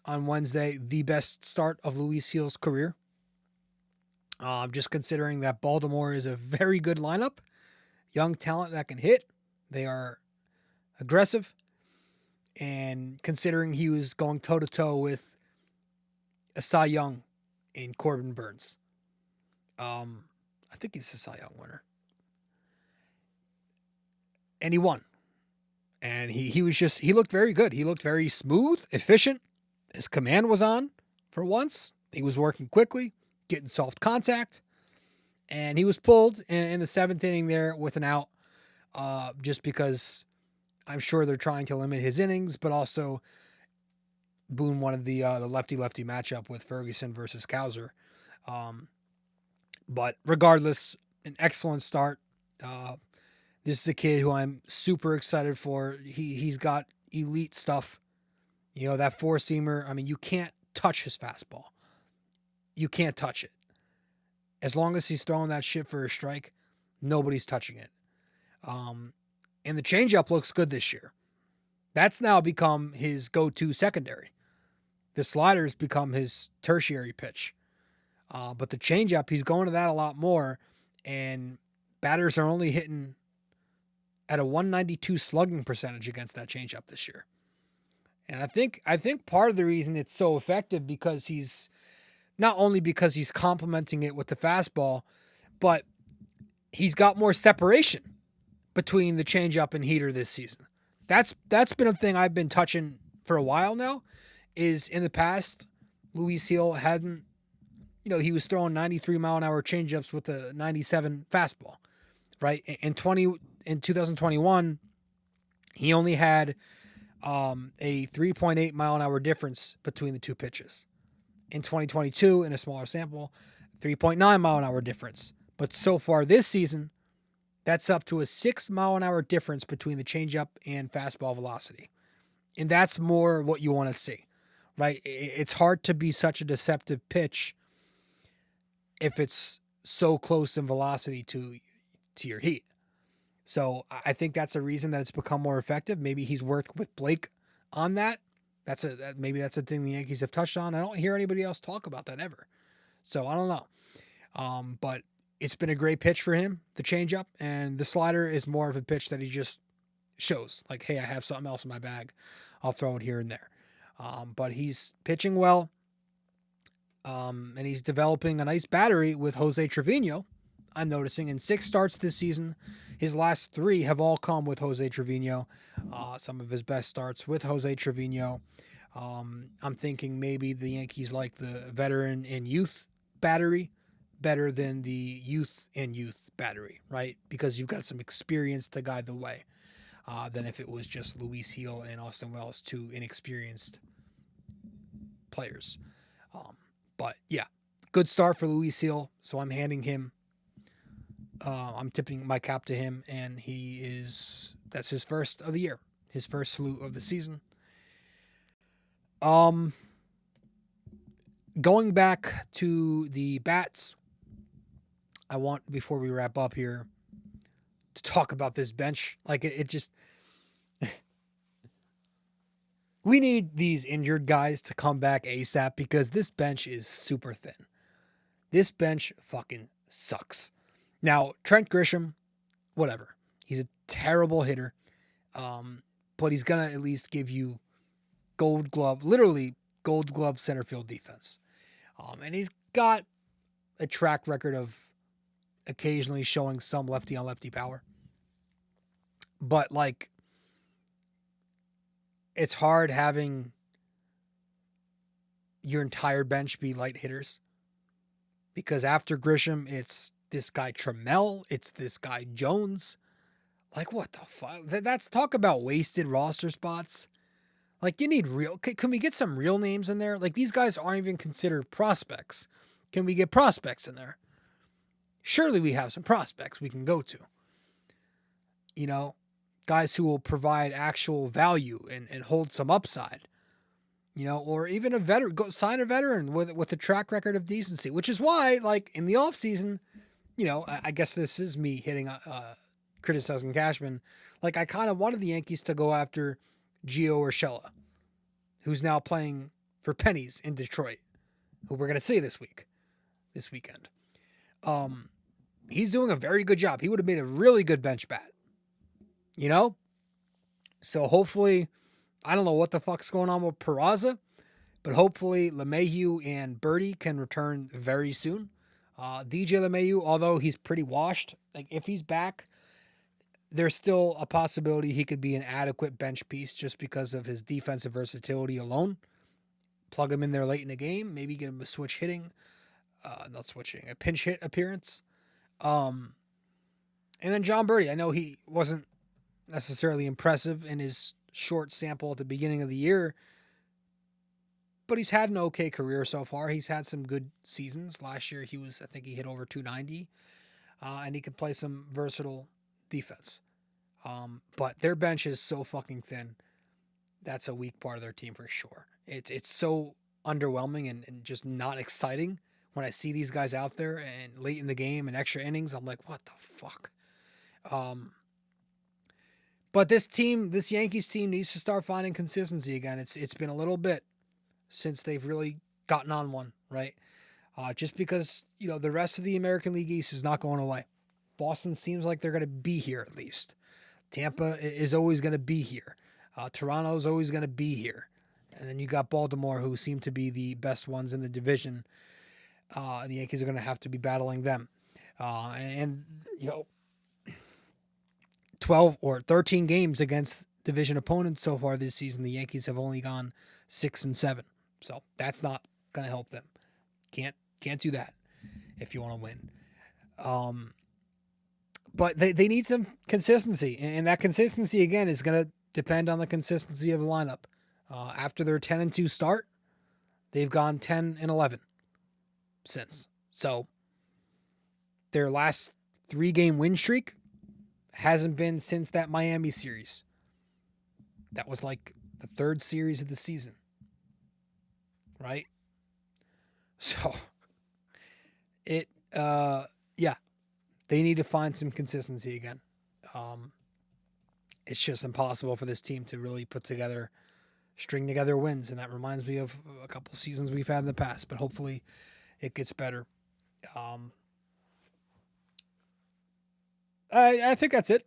on Wednesday, the best start of Luis Hill's career. Just considering that Baltimore is a very good lineup. Young talent that can hit. They are aggressive. And considering he was going toe-to-toe with a Cy Young in Corbin Burns. I think he's a Cy Young winner. And he won. And he looked very good. He looked very smooth, efficient. His command was on for once. He was working quickly, getting soft contact. And he was pulled in the 7th inning there with an out, just because I'm sure they're trying to limit his innings, but also Boone wanted the lefty-lefty matchup with Ferguson versus Cowser. But regardless, an excellent start. This is a kid who I'm super excited for. He's got elite stuff. You know, that four-seamer, I mean, you can't touch his fastball. You can't touch it. As long as he's throwing that shit for a strike, nobody's touching it. And the changeup looks good this year. That's now become his go-to secondary. The slider's become his tertiary pitch. But the changeup, he's going to that a lot more. And batters are only hitting at a 192 slugging percentage against that changeup this year. And I think part of the reason it's so effective because he's not only because he's complementing it with the fastball, but he's got more separation between the changeup and heater this season. That's been a thing I've been touching for a while now. Is in the past, Luis Gil hadn't, he was throwing 93 mile an hour changeups with a 97 fastball, right? In 2021, he only had a 3.8 mile an hour difference between the two pitches. In 2022, in a smaller sample, 3.9 mile an hour difference. But so far this season, that's up to a 6 mile an hour difference between the changeup and fastball velocity. And that's more what you want to see, right? It's hard to be such a deceptive pitch if it's so close in velocity to your heat. So I think that's a reason that it's become more effective. Maybe he's worked with Blake on that. Maybe that's a thing the Yankees have touched on. I don't hear anybody else talk about that ever. So I don't know. But it's been a great pitch for him, the changeup, and the slider is more of a pitch that he just shows. Like, hey, I have something else in my bag. I'll throw it here and there. But he's pitching well. And he's developing a nice battery with Jose Trevino. I'm noticing in 6 starts this season, his last 3 have all come with Jose Trevino. Some of his best starts with Jose Trevino. I'm thinking maybe the Yankees like the veteran and youth battery better than the youth and youth battery, right? Because you've got some experience to guide the way than if it was just Luis Gil and Austin Wells, 2 inexperienced players. But yeah, good start for Luis Gil. So I'm handing him, I'm tipping my cap to him, and that's his first of the year, his first salute of the season. Going back to the bats, I want, before we wrap up here, to talk about this bench. Like it just, we need these injured guys to come back ASAP because this bench is super thin. This bench fucking sucks. Now, Trent Grisham, whatever. He's a terrible hitter. But he's going to at least give you literally gold glove center field defense. And he's got a track record of occasionally showing some lefty on lefty power. But like, it's hard having your entire bench be light hitters. Because after Grisham, it's this guy Trammell, it's this guy Jones. Like, what the fuck? That's talk about wasted roster spots. Like, you need can we get some real names in there? Like, these guys aren't even considered prospects. Can we get prospects in there? Surely we have some prospects we can go to. Guys who will provide actual value and hold some upside. Or even a veteran, go sign a veteran with a track record of decency, which is why, like, in the offseason, I guess this is me hitting, criticizing Cashman. Like, I kind of wanted the Yankees to go after Gio Urshela, who's now playing for pennies in Detroit, who we're going to see this weekend. He's doing a very good job. He would have made a really good bench bat, So hopefully, I don't know what the fuck's going on with Peraza, but hopefully LeMahieu and Birdie can return very soon. DJ LeMahieu, although he's pretty washed, like if he's back, there's still a possibility he could be an adequate bench piece just because of his defensive versatility alone. Plug him in there late in the game, maybe get him a pinch hit appearance. And then John Birdie, I know he wasn't necessarily impressive in his short sample at the beginning of the year, but he's had an okay career so far. He's had some good seasons. Last year, I think he hit over 290, and he can play some versatile defense. But their bench is so fucking thin. That's a weak part of their team for sure. It's so underwhelming and just not exciting when I see these guys out there and late in the game and extra innings. I'm like, what the fuck? But this Yankees team needs to start finding consistency again. It's been a little bit since they've really gotten on one, right? Just because, the rest of the American League East is not going away. Boston seems like they're going to be here at least. Tampa is always going to be here. Toronto is always going to be here. And then you got Baltimore, who seem to be the best ones in the division. And the Yankees are going to have to be battling them. 12 or 13 games against division opponents so far this season, the Yankees have only gone 6-7. So that's not going to help them. Can't do that if you want to win. But they need some consistency, and that consistency again is going to depend on the consistency of the lineup. After their 10-2 start, they've gone 10-11 since. So their last 3-game win streak hasn't been since that Miami series. That was like the 3rd series of the season. Right? So they need to find some consistency again. It's just impossible for this team to really string together wins. And that reminds me of a couple seasons we've had in the past, but hopefully it gets better. I think that's it.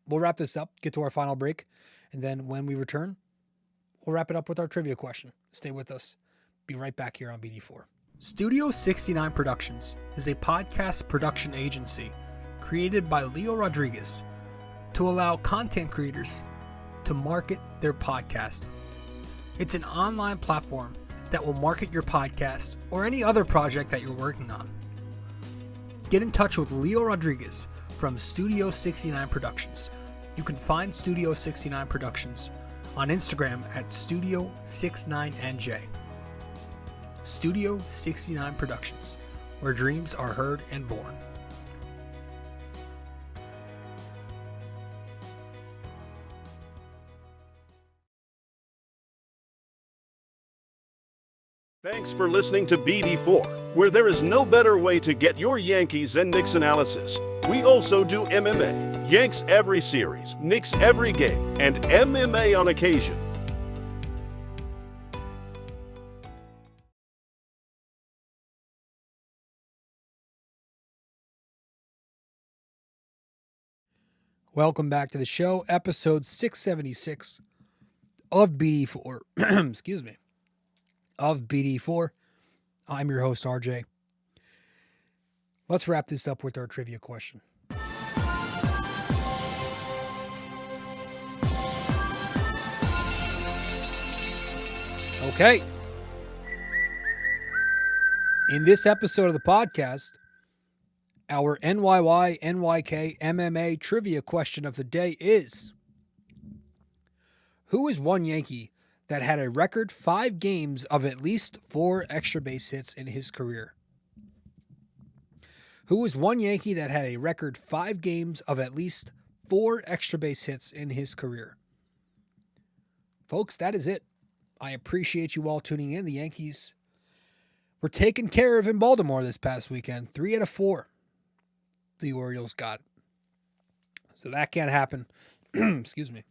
We'll wrap this up, get to our final break, and then when we return, we'll wrap it up with our trivia question. Stay with us. Be right back here on BD4. Studio 69 Productions is a podcast production agency created by Leo Rodriguez to allow content creators to market their podcast. It's an online platform that will market your podcast or any other project that you're working on. Get in touch with Leo Rodriguez from Studio 69 Productions. You can find Studio 69 Productions on Instagram at Studio69NJ. Studio 69 Productions, where dreams are heard and born. Thanks for listening to BD4, where there is no better way to get your Yankees and Knicks analysis. We also do MMA, Yanks every series, Knicks every game, and MMA on occasion. Welcome back to the show, episode 676 of BD4. Excuse me. Of BD4. I'm your host, RJ. Let's wrap this up with our trivia question. Okay. In this episode of the podcast, our NYY, NYK, MMA trivia question of the day is: who is one Yankee that had a record 5 games of at least 4 extra base hits in his career? Who is one Yankee that had a record 5 games of at least 4 extra base hits in his career? Folks, that is it. I appreciate you all tuning in. The Yankees were taken care of in Baltimore this past weekend. 3 out of 4 the Orioles got. So that can't happen. Excuse me.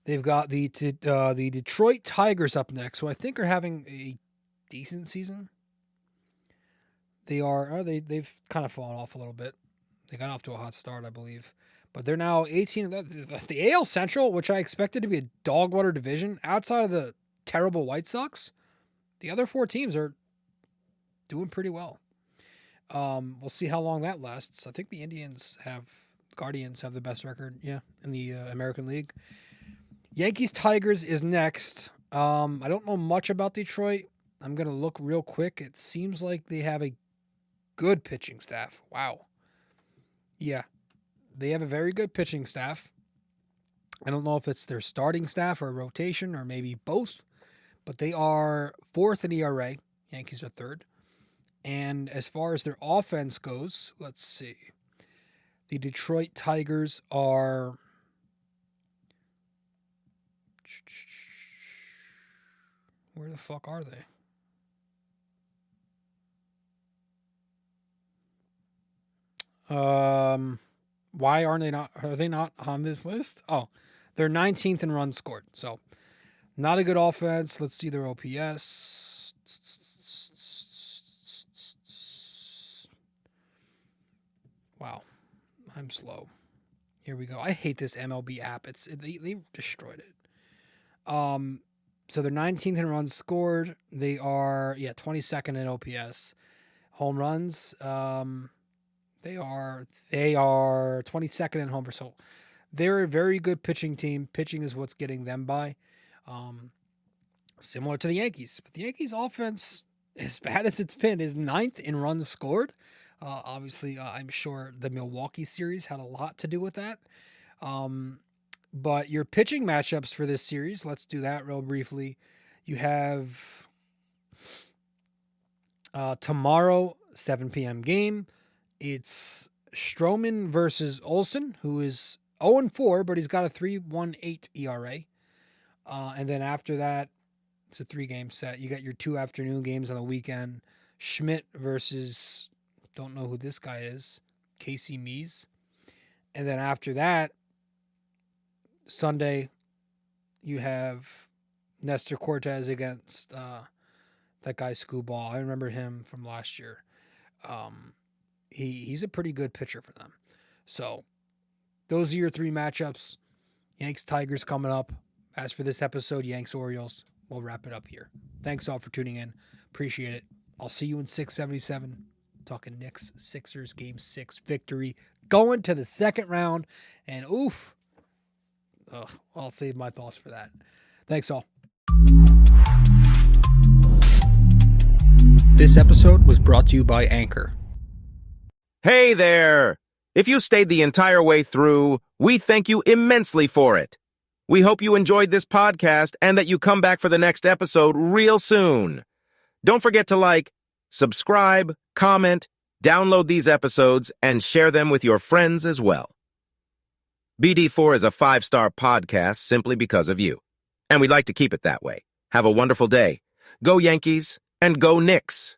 They've got the Detroit Tigers up next, who I think are having a decent season. They've kind of fallen off a little bit. They got off to a hot start, I believe. But they're now 18. The AL Central, which I expected to be a dog water division, outside of the terrible White Sox, the other 4 teams are doing pretty well. We'll see how long that lasts. I think the Guardians have the best record, in the American League. Yankees Tigers is next. I don't know much about Detroit. I'm going to look real quick. It seems like they have a good pitching staff. Wow. Yeah, they have a very good pitching staff. I don't know if it's their starting staff or rotation or maybe both. but they are fourth in ERA. Yankees are third. And as far as their offense goes, let's see. The Detroit Tigers are... Where the fuck are they? Why are they not on this list? Oh, they're 19th in runs scored. So not a good offense. Let's see their OPS. Wow. I'm slow. Here we go. I hate this MLB app. They destroyed it. So they're 19th in runs scored. They are 22nd in OPS. Home runs, they are 22nd in homers. So they're a very good pitching team. Pitching is what's getting them by. Similar to the Yankees. But the Yankees offense, as bad as it's been, is 9th in runs scored. Obviously, I'm sure the Milwaukee series had a lot to do with that. But your pitching matchups for this series, let's do that real briefly. You have tomorrow, 7 p.m. game. It's Stroman versus Olsen, who is 0-4, but he's got a 3.18 ERA. And then after that, it's a 3-game set. You got your 2 afternoon games on the weekend. Schmidt versus, don't know who this guy is, Casey Mees. And then after that, Sunday, you have Nestor Cortez against that guy Screwball. I remember him from last year. He's a pretty good pitcher for them. So those are your 3 matchups. Yanks Tigers coming up. As for this episode, Yanks Orioles. We'll wrap it up here. Thanks all for tuning in. Appreciate it. I'll see you in 677. Talking Knicks Sixers Game 6 victory. Going to the second round. And oof. I'll save my thoughts for that. Thanks all. This episode was brought to you by Anchor. Hey there! If you stayed the entire way through, we thank you immensely for it. We hope you enjoyed this podcast and that you come back for the next episode real soon. Don't forget to like, subscribe, comment, download these episodes, and share them with your friends as well. BD4 is a 5-star podcast simply because of you. And we'd like to keep it that way. Have a wonderful day. Go Yankees and go Knicks!